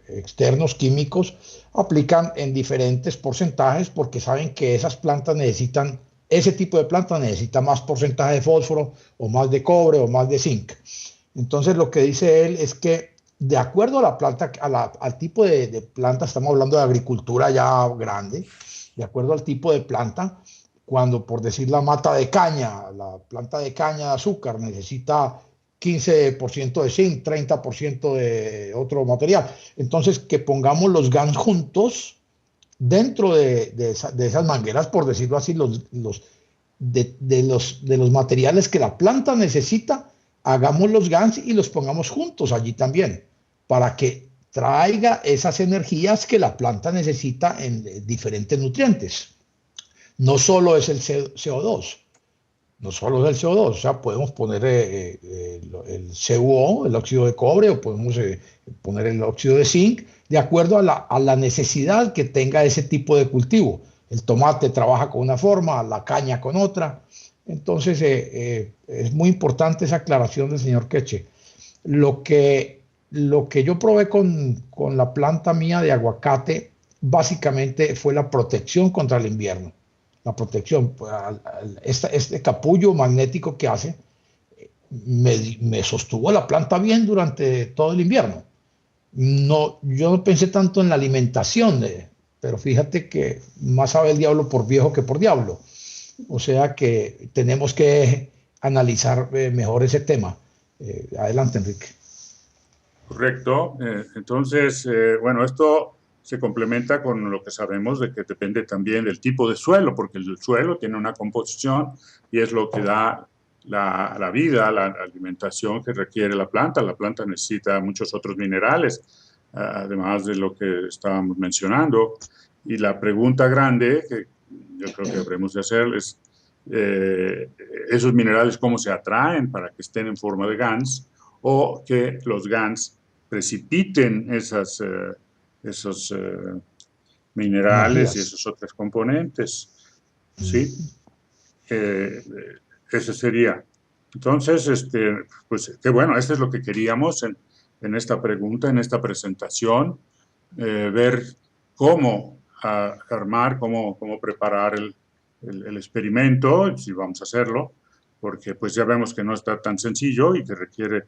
Speaker 3: externos, químicos, aplican en diferentes porcentajes porque saben que esas plantas necesitan, ese tipo de planta necesita más porcentaje de fósforo o más de cobre o más de zinc. Entonces lo que dice él es que de acuerdo a la planta, al tipo de planta, estamos hablando de agricultura ya grande, de acuerdo al tipo de planta, cuando por decir la mata de caña, la planta de caña de azúcar necesita 15% de zinc, 30% de otro material. Entonces, que pongamos los GANs juntos dentro de esas mangueras, por decirlo así, de los materiales que la planta necesita, hagamos los GANs y los pongamos juntos allí también, para que traiga esas energías que la planta necesita en diferentes nutrientes. No solo es el CO2, no solo es el CO2, o sea, podemos poner el CuO, el óxido de cobre, o podemos poner el óxido de zinc, de acuerdo a la necesidad que tenga ese tipo de cultivo. El tomate trabaja con una forma, la caña con otra. Entonces, es muy importante esa aclaración del señor Keshe. Lo que yo probé con la planta mía de aguacate, básicamente fue la protección contra el invierno. La protección, pues, este capullo magnético que hace, me sostuvo la planta bien durante todo el invierno. No, yo no pensé tanto en la alimentación, pero fíjate que más sabe el diablo por viejo que por diablo. O sea que tenemos que analizar mejor ese tema. Adelante, Enrique.
Speaker 4: Correcto. Entonces, bueno, esto se complementa con lo que sabemos de que depende también del tipo de suelo, porque el suelo tiene una composición y es lo que da la vida, la alimentación que requiere la planta. La planta necesita muchos otros minerales, además de lo que estábamos mencionando. Y la pregunta grande que yo creo que habremos de hacer es, esos minerales, ¿cómo se atraen para que estén en forma de GANs? O que los GANs precipiten esos minerales y
Speaker 3: Energías.
Speaker 4: esos otros componentes. ¿Sí? Eso sería. Entonces, pues qué bueno, esto es lo que queríamos en esta pregunta, en esta presentación, ver cómo armar, cómo preparar el experimento, si vamos a hacerlo, porque pues ya vemos que no está tan sencillo y que requiere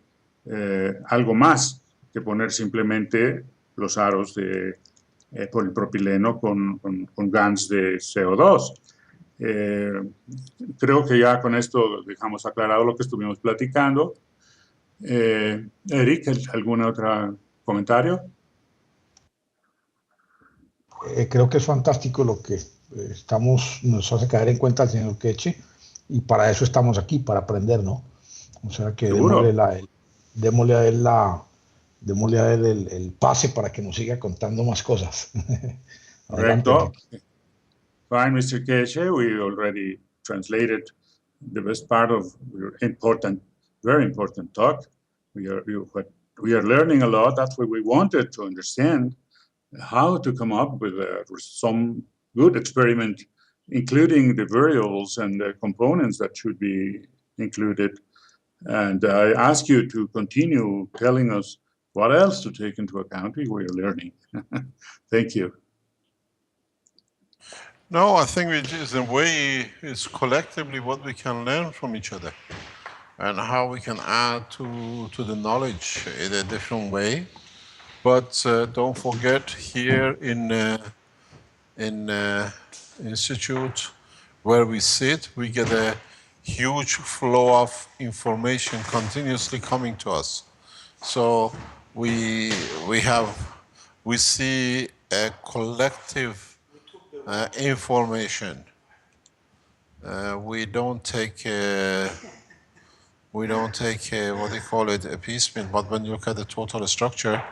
Speaker 4: algo más que poner simplemente los aros de polipropileno con GANs de CO2. Creo que ya con esto dejamos aclarado lo que estuvimos platicando. Eric, ¿algún otro comentario?
Speaker 3: Creo que es fantástico lo que nos hace caer en cuenta el señor Keshe, y para eso estamos aquí, para aprender, ¿no? O sea que
Speaker 4: Seguro.
Speaker 3: démosle a él, démosle a él el pase para que nos siga contando más cosas. Adelante,
Speaker 4: Correcto.
Speaker 3: Enrique.
Speaker 4: Fine, Mr. Keshe, we already translated the best part of your important, very important talk. We are learning a lot. That's what we wanted to understand, how to come up with some good experiment, including the variables and the components that should be included. And I ask you to continue telling us what else to take into account. We are learning. Thank you.
Speaker 6: No, I think it's the way, it's collectively what we can learn from each other. and how we can add to the knowledge in a different way. But don't forget, here in institute where we sit, we get a huge flow of information continuously coming to us. So we see a collective information. We don't take what do you call it, a piecemeal, but when you look at the total structure,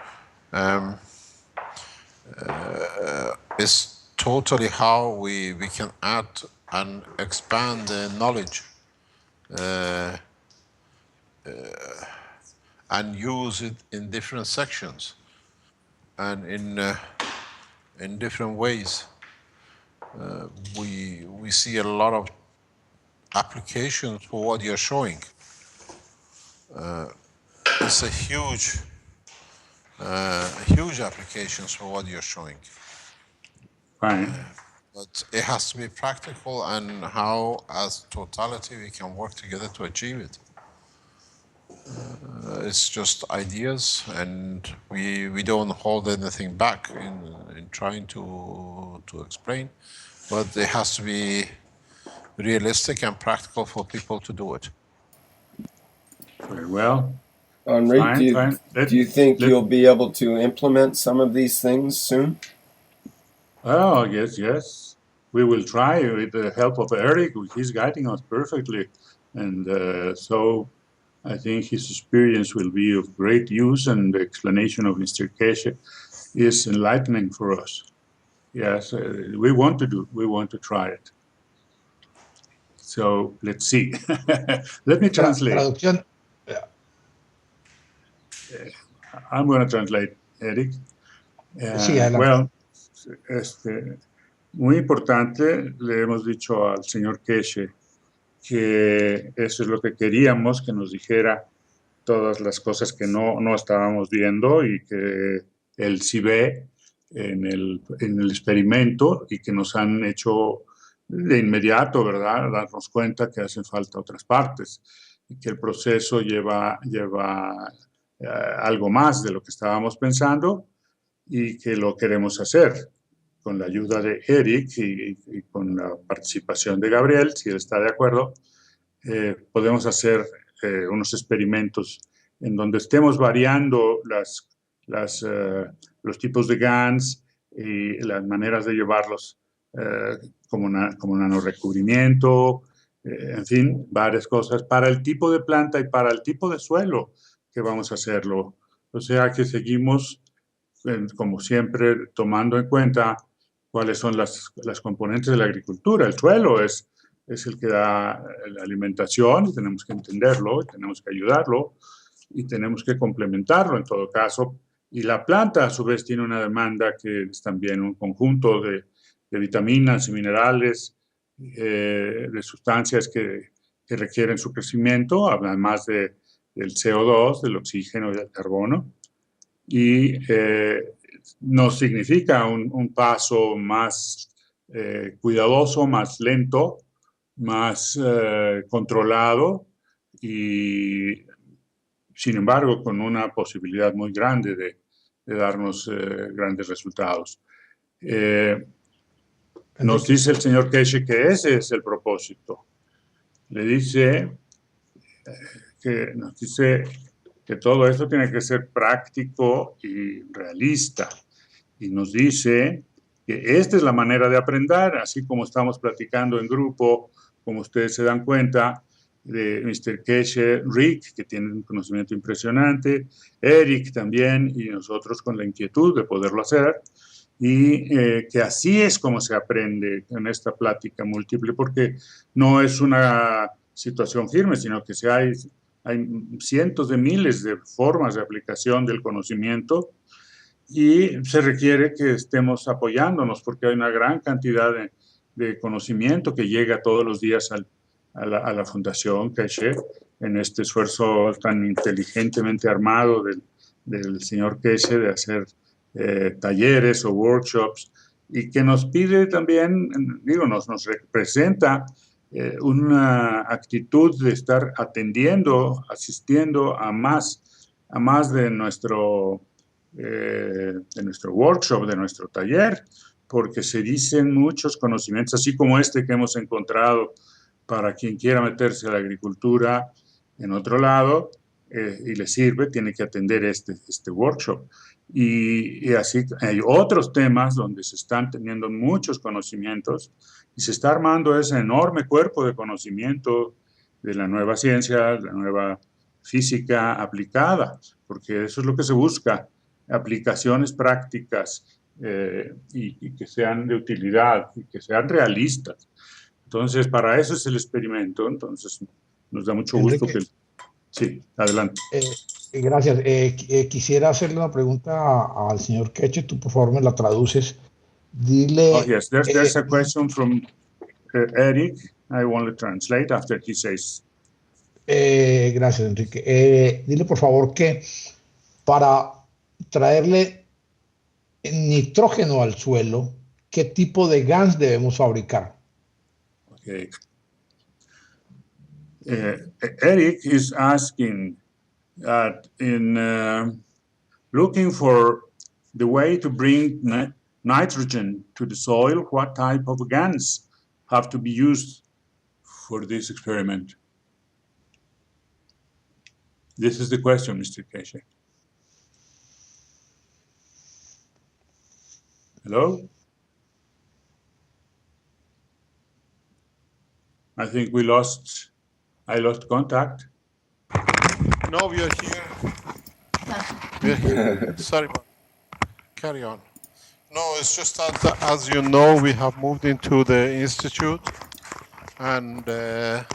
Speaker 6: it's totally how we can add and expand the knowledge and use it in different sections and in different ways. We see a lot of applications for what you're showing. It's a huge applications for what you're showing.
Speaker 4: Fine.
Speaker 6: But it has to be practical, and how, as totality, we can work together to achieve it. It's just ideas, and we don't hold anything back in trying to explain, but it has to be realistic and practical for people to do it.
Speaker 4: Very well.
Speaker 1: Henri,
Speaker 4: Fine.
Speaker 1: do you think you'll be able to implement some of these things soon?
Speaker 4: Oh, yes. We will try with the help of Eric. He's guiding us perfectly. And so I think his experience will be of great use, and the explanation of Mr. Keshe is enlightening for us. Yes, we want to try it. So let's see. Let me translate.
Speaker 3: Traducción.
Speaker 4: I'm going to translate, Eric.
Speaker 3: Sí, adelante.
Speaker 4: Well, muy importante, le hemos dicho al señor Keshe que eso es lo que queríamos, que nos dijera todas las cosas que no estábamos viendo y que él sí ve en el experimento, y que nos han hecho de inmediato, ¿verdad?, darnos cuenta que hacen falta otras partes y que el proceso lleva algo más de lo que estábamos pensando, y que lo queremos hacer con la ayuda de Eric y con la participación de Gabriel, si él está de acuerdo. Podemos hacer unos experimentos en donde estemos variando los tipos de GANs y las maneras de llevarlos, como nanorecubrimiento, en fin, varias cosas para el tipo de planta y para el tipo de suelo que vamos a hacerlo. O sea que seguimos, como siempre, tomando en cuenta cuáles son las componentes de la agricultura. El suelo es el que da la alimentación, y tenemos que entenderlo, y tenemos que ayudarlo, y tenemos que complementarlo en todo caso. Y la planta, a su vez, tiene una demanda que es también un conjunto de vitaminas y minerales, de sustancias que requieren su crecimiento, además del CO2, del oxígeno y del carbono. Y nos significa un paso más cuidadoso, más lento, más controlado, y sin embargo con una posibilidad muy grande de darnos grandes resultados. Nos dice el señor Keshe que ese es el propósito. Nos dice que todo esto tiene que ser práctico y realista, y nos dice que esta es la manera de aprender, así como estamos platicando en grupo, como ustedes se dan cuenta, de Mr. Keshe, Rick, que tiene un conocimiento impresionante, Eric también, y nosotros con la inquietud de poderlo hacer, y que así es como se aprende en esta plática múltiple, porque no es una situación firme, sino que hay cientos de miles de formas de aplicación del conocimiento, y se requiere que estemos apoyándonos, porque hay una gran cantidad de conocimiento que llega todos los días a la Fundación Keshe, en este esfuerzo tan inteligentemente armado del señor Keshe de hacer talleres o workshops, y que nos pide también, nos representa una actitud de estar atendiendo, asistiendo a más de nuestro workshop, de nuestro taller, porque se dicen muchos conocimientos, así como este que hemos encontrado para quien quiera meterse a la agricultura en otro lado y le sirve, tiene que atender este workshop. Y así hay otros temas donde se están teniendo muchos conocimientos y se está armando ese enorme cuerpo de conocimiento de la nueva ciencia, la nueva física aplicada, porque eso es lo que se busca, aplicaciones prácticas y que sean de utilidad y que sean realistas. Entonces, para eso es el experimento. Entonces, nos da mucho gusto
Speaker 3: Enrique,
Speaker 4: que... Sí, adelante.
Speaker 3: Gracias. Quisiera hacerle una pregunta al señor Keshe. Tú, por favor, me la traduces. Dile.
Speaker 4: Oh, yes, there's a question from Eric. I want to translate after he says.
Speaker 3: Gracias, Enrique. Dile, por favor, que para traerle nitrógeno al suelo, ¿qué tipo de gas debemos fabricar?
Speaker 4: Okay. Eric is asking that in looking for the way to bring nitrogen to the soil, what type of GANs have to be used for this experiment? This is the question, Mr. Keshe. Hello? I think I lost contact.
Speaker 6: No, we are here. We are here. Sorry, but carry on. No, it's just that, as you know, we have moved into the institute, and the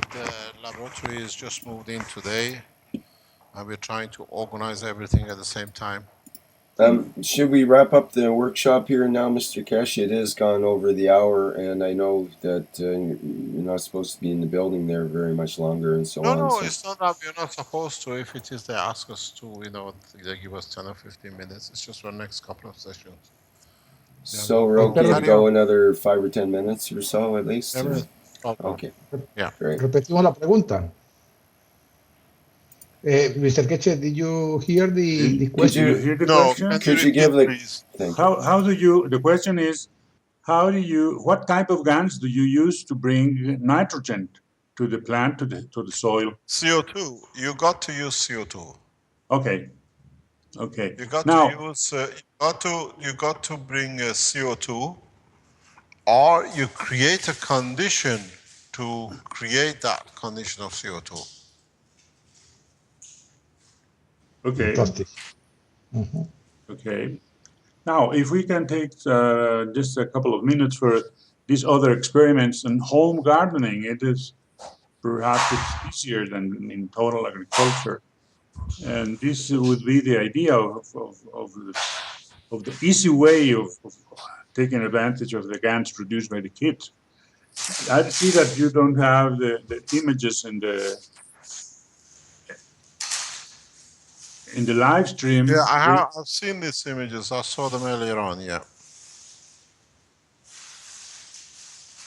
Speaker 6: laboratory is just moved in today, and we're trying to organize everything at the same time.
Speaker 1: Should we wrap up the workshop here now, Mr. Keshe? It has gone over the hour, and I know that you're not supposed to be in the building there very much longer, and so on.
Speaker 6: No,
Speaker 1: So.
Speaker 6: it's not that we're not supposed to. If it is, they ask us to, they give us 10 or 15 minutes. It's just for the next couple of sessions.
Speaker 1: So we're okay to go another 5 or 10 minutes or so at least? Okay.
Speaker 6: Yeah.
Speaker 1: Great.
Speaker 3: Repetimos la pregunta. Mr. Keshe, did you hear the question?
Speaker 4: Did you hear the
Speaker 6: No,
Speaker 4: question?
Speaker 1: Could you give the...
Speaker 6: please?
Speaker 4: How do you, the question is, what type of GANs do you use to bring nitrogen to the plant, to the soil?
Speaker 6: CO2. You got to use CO2.
Speaker 4: Okay. Okay.
Speaker 6: You got
Speaker 4: Now,
Speaker 6: to use. You got to bring CO2, or you create a condition to create that condition of CO2.
Speaker 4: okay.
Speaker 3: Fantastic. Mm-hmm.
Speaker 4: Okay. Now, if we can take just a couple of minutes for these other experiments in home gardening, perhaps it's easier than in total agriculture. And this would be the idea of the easy way of taking advantage of the GANs produced by the kids. I see that you don't have the images in the live stream.
Speaker 6: Yeah, I've seen these images. I saw them earlier on. Yeah.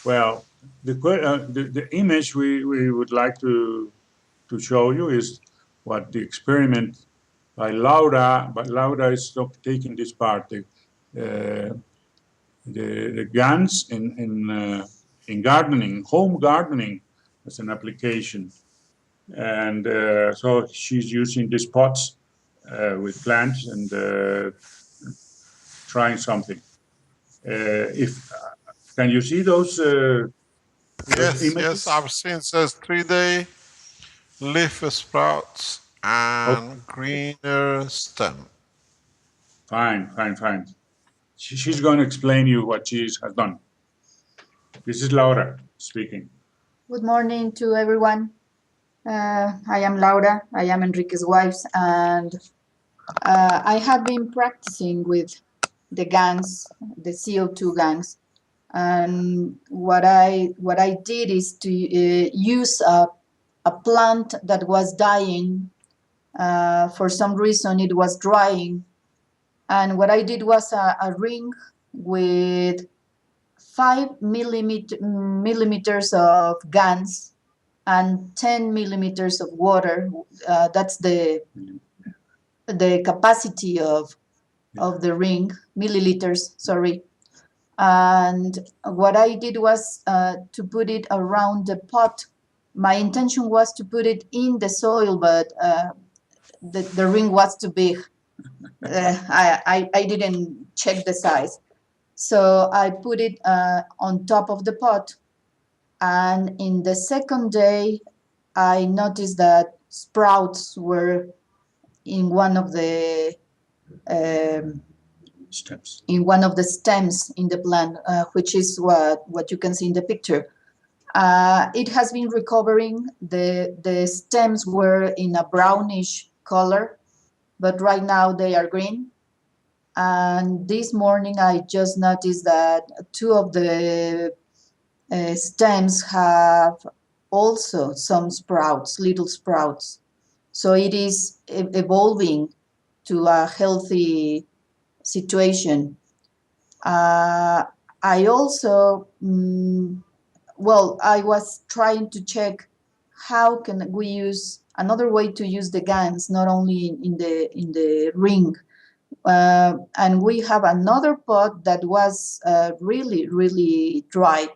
Speaker 4: Well, the image we would like to show you is what the experiment by Laura. But Laura is taking this part. The GANs in gardening, home gardening, as an application, and so she's using these pots with plants and trying something. Can you see those images?
Speaker 6: Yes, I've seen. It says 3-day leaf sprouts and greener stem.
Speaker 4: Fine. She's going to explain you what she has done. This is Laura speaking.
Speaker 5: Good morning to everyone. I am Laura. I am Enrique's wife, and I have been practicing with the GANs, the CO2 GANs. And what I did is to use a plant that was dying. For some reason, it was drying. And what I did was a ring with 5 millimeters of GANs and 10 millimeters of water. That's the capacity of the ring, milliliters, sorry. And what I did was to put it around the pot. My intention was to put it in the soil, but the ring was too big. I didn't check the size. So I put it on top of the pot. And in the second day, I noticed that sprouts were in one of the
Speaker 4: Steps.
Speaker 5: in one of the stems in the plant, which is what you can see in the picture. It has been recovering. The stems were in a brownish color, but right now they are green. And this morning I just noticed that two of the stems have also some sprouts, little sprouts. So it is evolving to a healthy situation. I also, I was trying to check how can we use another way to use the GANs, not only in the ring. And we have another pot that was really, really dry.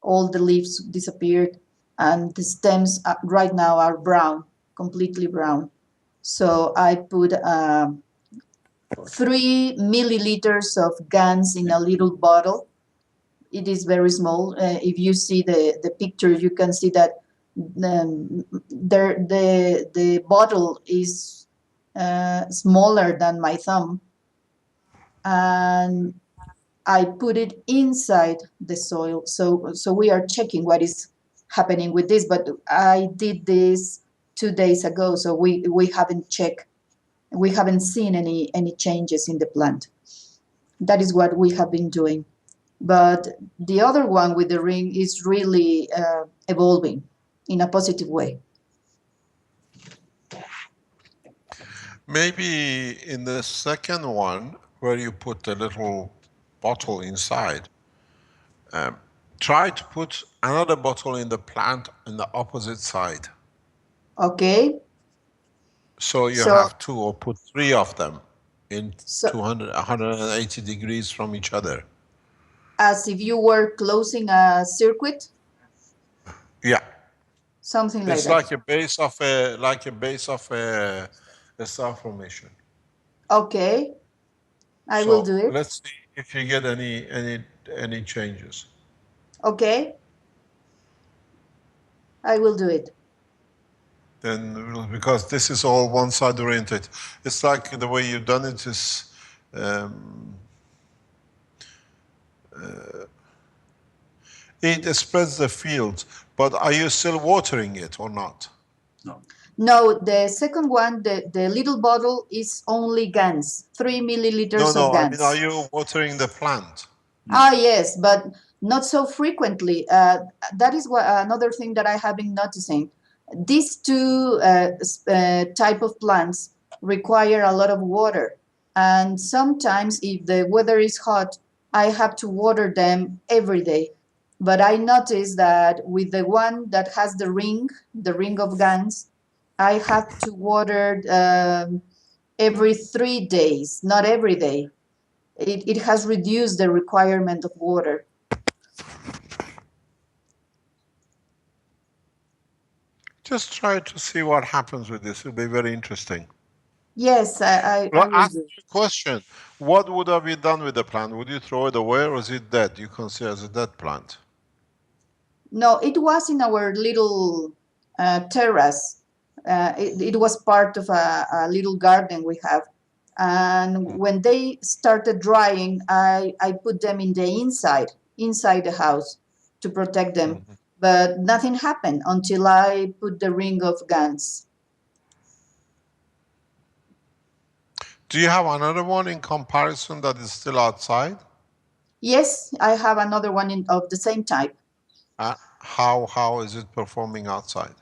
Speaker 5: All the leaves disappeared, and the stems right now are brown, completely brown. So I put 3 milliliters of GANs in a little bottle. It is very small. If you see the picture, you can see that the bottle is smaller than my thumb. And I put it inside the soil. So we are checking what is happening with this, but I did this 2 days ago, so we haven't checked. We haven't seen any changes in the plant. That is what we have been doing. But the other one with the ring is really evolving in a positive way.
Speaker 6: Maybe in the second one, where you put the little bottle inside, try to put another bottle in the plant on the opposite side.
Speaker 5: Okay.
Speaker 6: So you have two, or put 3 of them in 180 degrees from each other.
Speaker 5: As if you were closing a circuit?
Speaker 6: Yeah.
Speaker 5: Something like
Speaker 6: It's
Speaker 5: that.
Speaker 6: like a base of a star formation.
Speaker 5: Okay. I will do it.
Speaker 6: Let's see if you get any changes.
Speaker 5: Okay. I will do it.
Speaker 6: Then, because this is all one side oriented, it's like the way you've done it is it spreads the field. But are you still watering it or not?
Speaker 5: No, the second one, the little bottle is only GANs, 3 milliliters of GANs.
Speaker 6: I mean, are you watering the plant?
Speaker 5: Yes, but not so frequently. That is another thing that I have been noticing. These two type of plants require a lot of water. And sometimes if the weather is hot, I have to water them every day. But I noticed that with the one that has the ring of GANs, I have to water every 3 days, not every day. It has reduced the requirement of water.
Speaker 6: Just try to see what happens with this. It'll be very interesting.
Speaker 5: Yes, I will
Speaker 6: Ask
Speaker 5: do.
Speaker 6: you a question. What would have been done with the plant? Would you throw it away, or is it dead? You consider as a dead plant?
Speaker 5: No, it was in our little terrace. It was part of a little garden we have. And when they started drying, I put them in the inside the house to protect them. But nothing happened until I put the ring of GANs.
Speaker 6: Do you have another one in comparison that is still outside?
Speaker 5: Yes, I have another one of the same type.
Speaker 6: How is it performing outside?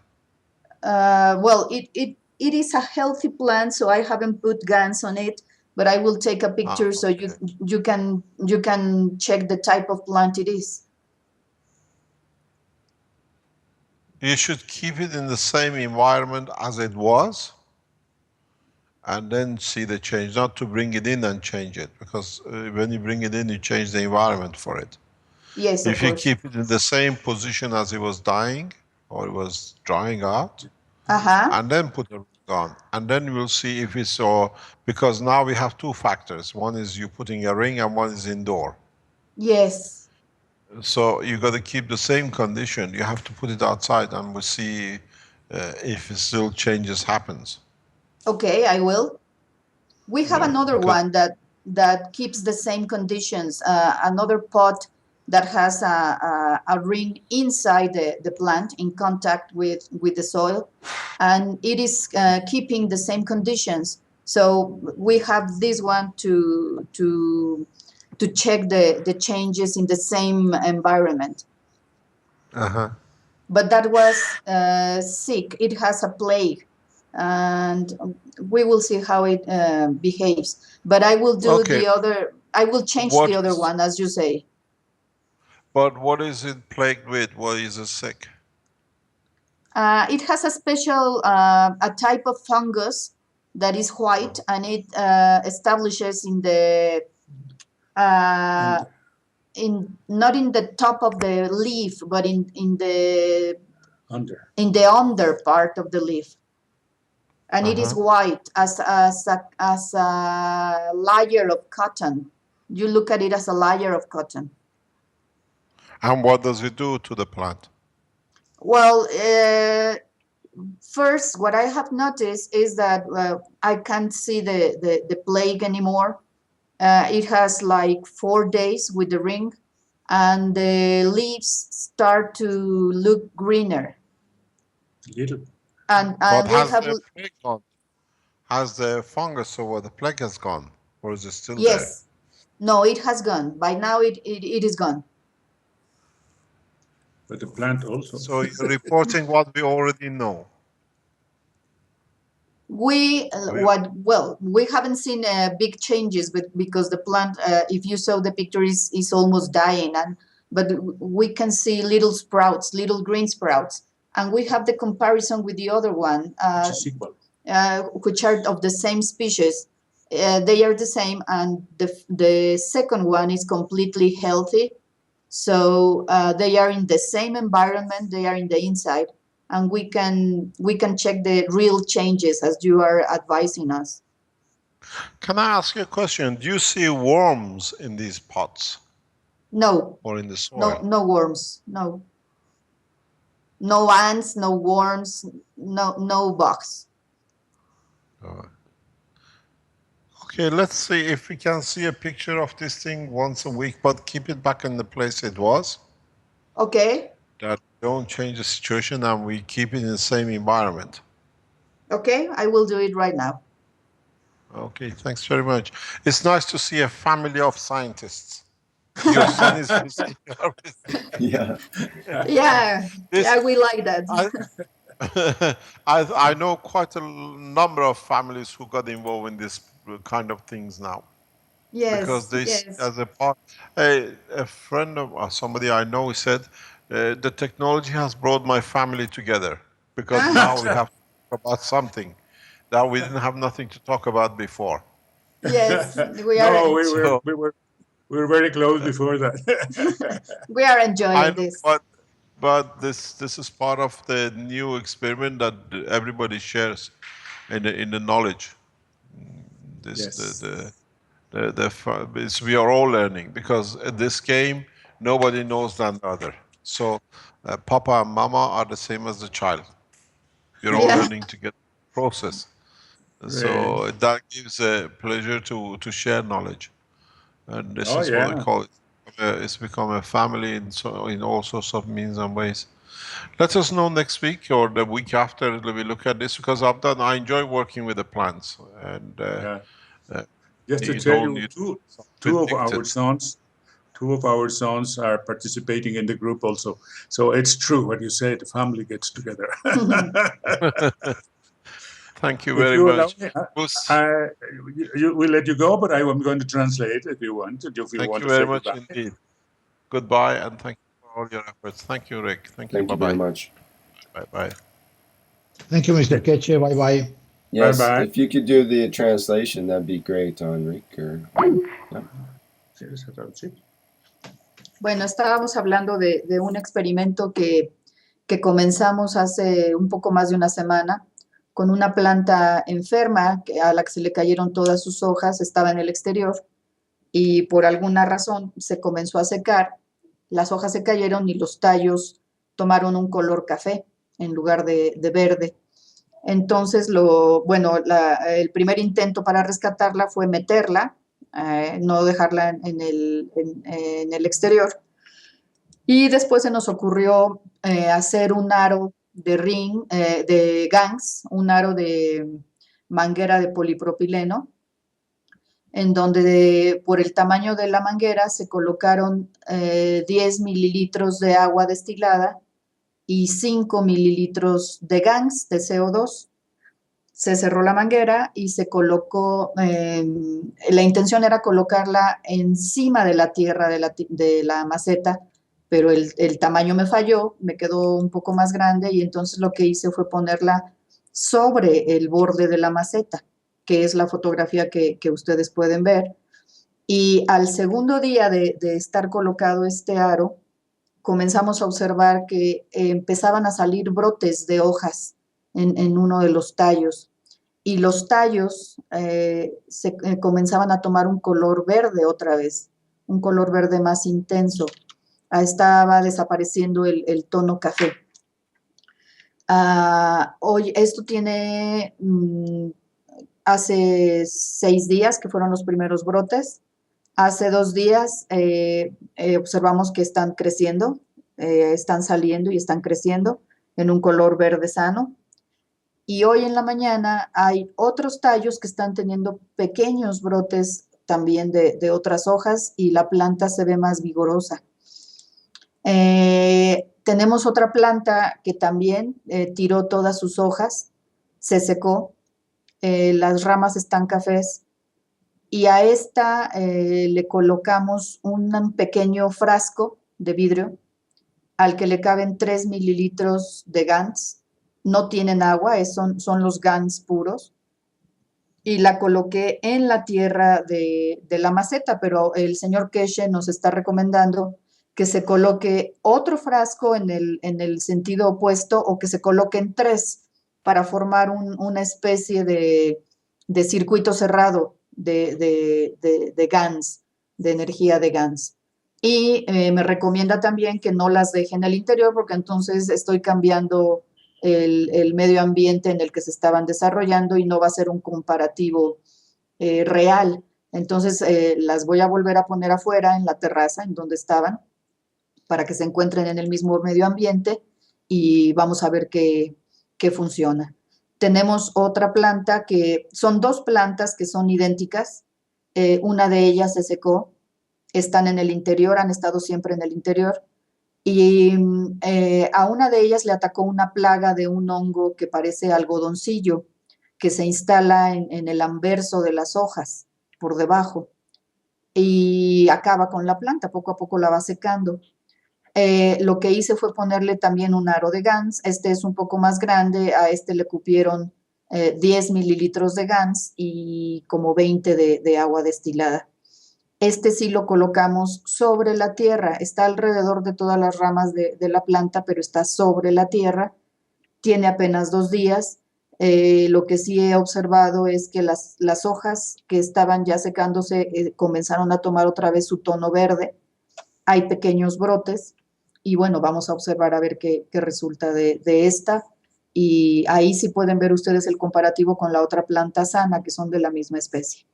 Speaker 5: Well, it is a healthy plant, so I haven't put GANs on it. but I will take a picture so
Speaker 6: okay.
Speaker 5: you can check the type of plant it is.
Speaker 6: You should keep it in the same environment as it was, and then see the change, not to bring it in and change it, because when you bring it in, you change the environment for it.
Speaker 5: Yes, of
Speaker 6: If you
Speaker 5: course.
Speaker 6: keep it in the same position as it was dying, or it was drying out, and then put a ring on, and then we'll see if it's so, because now we have two factors. One is you putting a ring and one is indoor.
Speaker 5: Yes.
Speaker 6: So you got to keep the same condition. You have to put it outside and we'll see if it still changes happens.
Speaker 5: Okay, I will. We have another
Speaker 6: because-
Speaker 5: one that keeps the same conditions. Another pot that has a ring inside the plant in contact with the soil, and it is keeping the same conditions. So we have this one to check the changes in the same environment. But that was sick. It has a plague, and we will see how it behaves. But I will do
Speaker 6: Okay.
Speaker 5: the other. I will change
Speaker 6: What
Speaker 5: the other
Speaker 6: is-
Speaker 5: one, as you say.
Speaker 6: But what is it plagued with? What is it sick?
Speaker 5: It has a special a type of fungus that is white, and it establishes in the in not in the top of the leaf, but in the under part of the leaf, and it is white as a layer of cotton. You look at it as a layer of cotton.
Speaker 6: And what does it do to the plant?
Speaker 5: Well, first, what I have noticed is that I can't see the plague anymore. It has like 4 days with the ring, and the leaves start to look greener.
Speaker 4: Little.
Speaker 5: And
Speaker 6: But
Speaker 5: we
Speaker 6: has
Speaker 5: have
Speaker 6: the plague gone? Has the fungus over the plague has gone? Or is it still there?
Speaker 5: yes, no, it has gone. By now, it is gone.
Speaker 4: But the plant also.
Speaker 6: So you're reporting what we already know.
Speaker 5: We we haven't seen big changes, but because the plant, if you saw the picture, is almost dying, but we can see little sprouts, little green sprouts, and we have the comparison with the other one, which are of the same species. They are the same, and the second one is completely healthy. So they are in the same environment. They are in the inside, and we can check the real changes as you are advising us.
Speaker 6: Can I ask you a question? Do you see worms in these pots?
Speaker 5: No.
Speaker 6: Or in the soil?
Speaker 5: No worms. No. No ants. No worms. No bugs.
Speaker 6: Okay, let's see if we can see a picture of this thing once a week, but keep it back in the place it was.
Speaker 5: Okay.
Speaker 6: That don't change the situation and we keep it in the same environment.
Speaker 5: Okay, I will do it right now.
Speaker 6: Okay, thanks very much. It's nice to see a family of scientists. Your son is visiting our
Speaker 1: Yeah.
Speaker 5: Yeah, we like that.
Speaker 6: I know quite a number of families who got involved in this kind of things now.
Speaker 5: Yes,
Speaker 6: because they see
Speaker 5: yes.
Speaker 6: as a part. A friend of somebody I know said, the technology has brought my family together because now we have to talk about something that we didn't have nothing to talk about before.
Speaker 5: Yes, we are.
Speaker 4: No, we were very close before that.
Speaker 5: We are enjoying
Speaker 6: I know,
Speaker 5: this.
Speaker 6: but this is part of the new experiment that everybody shares in the knowledge.
Speaker 4: Yes.
Speaker 6: We are all learning because in this game nobody knows than the other. So Papa and Mama are the same as the child. You're all learning to get the process. So that gives a pleasure to share knowledge, and this is what I call it. It's become a family in all sorts of means and ways. Let us know next week or the week after we look at this, because I enjoy working with the plants, and
Speaker 4: just to tell you, two of our sons are participating in the group also. So it's true what you said, the family gets together.
Speaker 6: Thank you
Speaker 4: If
Speaker 6: very
Speaker 4: you allow
Speaker 6: much.
Speaker 4: me,
Speaker 6: Bruce,
Speaker 4: we'll let you go, but I'm going to translate if you want. If you
Speaker 6: thank
Speaker 4: want
Speaker 6: you
Speaker 4: to say
Speaker 6: very much
Speaker 4: goodbye.
Speaker 6: indeed. Goodbye, and thank you for all your efforts. Thank you, Rick. Thank you.
Speaker 1: Thank you very
Speaker 6: Bye-bye.
Speaker 1: much.
Speaker 6: Bye-bye.
Speaker 3: Thank you, Mr. Keche. Bye bye.
Speaker 1: Yes,
Speaker 4: Bye-bye.
Speaker 1: if you could do the translation, that'd be great, Enrique. Yeah.
Speaker 5: Bueno, estábamos hablando de un experimento que comenzamos hace un poco más de una semana con una planta enferma a la que se le cayeron todas sus hojas, estaba en el exterior y por alguna razón se comenzó a secar, las hojas se cayeron y los tallos tomaron un color café en lugar de verde. Entonces, el primer intento para rescatarla fue meterla, no dejarla en el exterior. Y después se nos ocurrió hacer un aro de gangs, un aro de manguera de polipropileno, en donde por el tamaño de la manguera se colocaron 10 mililitros de agua destilada y 5 mililitros de gangs de CO2. Se cerró la manguera y se colocó, la intención era colocarla encima de la tierra de la maceta, pero el tamaño me falló, me quedó un poco más grande y entonces lo que hice fue ponerla sobre el borde de la maceta, que es la fotografía que ustedes pueden ver. Y al segundo día de estar colocado este aro, comenzamos a observar que empezaban a salir brotes de hojas en uno de los tallos y los tallos comenzaban a tomar un color verde otra vez, un color verde más intenso. Estaba desapareciendo el tono café. Hoy, esto tiene hace 6 días que fueron los primeros brotes. Hace 2 días observamos que están creciendo, están saliendo y están creciendo en un color verde sano. Y hoy en la mañana hay otros tallos que están teniendo pequeños brotes también de otras hojas y la planta se ve más vigorosa. Tenemos otra planta que también tiró todas sus hojas, se secó, las ramas están cafés y a esta le colocamos un pequeño frasco de vidrio al que le caben 3 mililitros de GANS. No tienen agua, son los GANS puros. Y la coloqué en la tierra de la maceta, pero el señor Keshe nos está recomendando que se coloque otro frasco en el sentido opuesto o que se coloquen 3 para formar una especie de circuito cerrado de GANS, de energía de GANS. Y me recomienda también que no las deje en el interior porque entonces estoy cambiando el medio ambiente en el que se estaban desarrollando y no va a ser un comparativo real. Entonces las voy a volver a poner afuera en la terraza en donde estaban para que se encuentren en el mismo medio ambiente y vamos a ver qué funciona. Tenemos otra planta que son 2 plantas que son idénticas. Una de ellas se secó, están en el interior, han estado siempre en el interior. Y a una de ellas le atacó una plaga de un hongo que parece algodoncillo, que se instala en el anverso de las hojas, por debajo, y acaba con la planta, poco a poco la va secando. Lo que hice fue ponerle también un aro de GANS, este es un poco más grande, a este le cupieron 10 mililitros de GANS y como 20 de agua destilada. Este sí lo colocamos sobre la tierra, está alrededor de todas las ramas de la planta, pero está sobre la tierra, tiene apenas 2 días. Lo que sí he observado es que las hojas que estaban ya secándose comenzaron a tomar otra vez su tono verde, hay pequeños brotes y bueno, vamos a observar a ver qué resulta de esta. Y ahí sí pueden ver ustedes el comparativo con la otra planta sana, que son de la misma especie.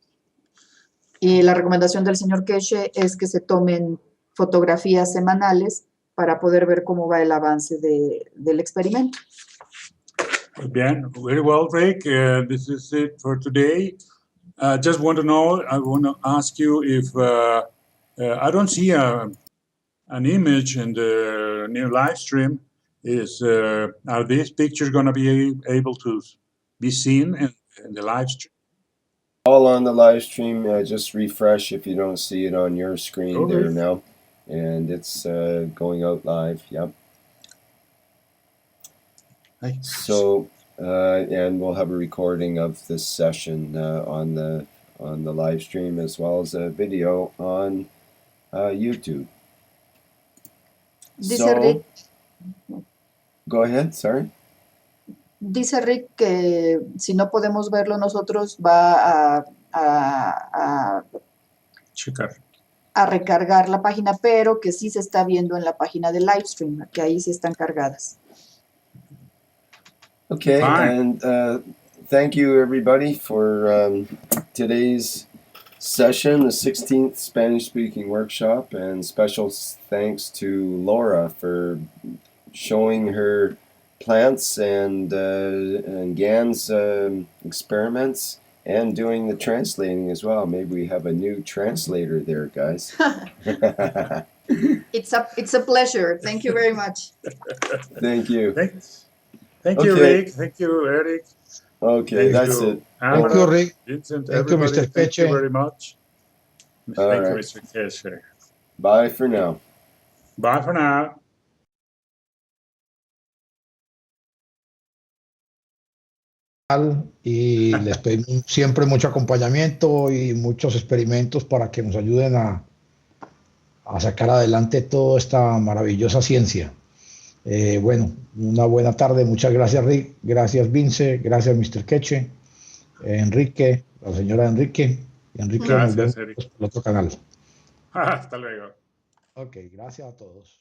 Speaker 5: Y la recomendación del señor Keshe es que se tomen fotografías semanales para poder ver cómo va el avance del experimento.
Speaker 4: Bien, very well, Rick. This is it for today. Just want to know, I want to ask you if I don't see an image in the new live stream. Are these pictures going to be able to be seen in the live stream?
Speaker 1: All on the live stream. Just refresh if you don't see it on your screen there
Speaker 4: Okay.
Speaker 1: now. And it's going out live. Yep.
Speaker 4: Hey.
Speaker 1: So, and we'll have a recording of this session on the live stream, as well as a video on YouTube.
Speaker 5: Dice
Speaker 1: So,
Speaker 5: Rick,
Speaker 1: go ahead. Sorry.
Speaker 5: dice Rick que si no podemos verlo nosotros, va a
Speaker 4: Checar.
Speaker 5: a recargar la página, pero que sí se está viendo en la página de Livestream, que ahí sí están cargadas.
Speaker 1: Okay,
Speaker 4: Fine.
Speaker 1: and thank you everybody for today's session, the 16th Spanish-speaking workshop, and special thanks to Laura for showing her plants and GAN's experiments, and doing the translating as well. Maybe we have a new translator there, guys.
Speaker 5: It's a pleasure. Thank you very much.
Speaker 1: Thank you.
Speaker 4: Thanks. Thank you,
Speaker 1: Okay.
Speaker 4: Rick. Thank you, Eric.
Speaker 1: Okay,
Speaker 4: Thank
Speaker 1: that's
Speaker 4: you,
Speaker 1: it.
Speaker 4: Anna,
Speaker 3: Thank you, Rick.
Speaker 4: Vincent,
Speaker 3: Thank you,
Speaker 4: everybody.
Speaker 3: Mr.
Speaker 4: Thank you
Speaker 3: Keshe.
Speaker 4: very much.
Speaker 1: All
Speaker 4: Thank you,
Speaker 1: right.
Speaker 4: Mr. Keshe.
Speaker 1: Bye for now.
Speaker 4: Bye for now.
Speaker 3: Y les pedimos siempre mucho acompañamiento y muchos experimentos para que nos ayuden a sacar adelante toda esta maravillosa ciencia. Bueno, una buena tarde. Muchas gracias, Rick. Gracias, Vince. Gracias, Mr. Keshe. Enrique, la señora Enrique. Enrique, nos
Speaker 4: Gracias,
Speaker 3: vemos
Speaker 4: Eric.
Speaker 3: en el otro canal.
Speaker 4: Hasta luego.
Speaker 3: Ok, gracias a todos.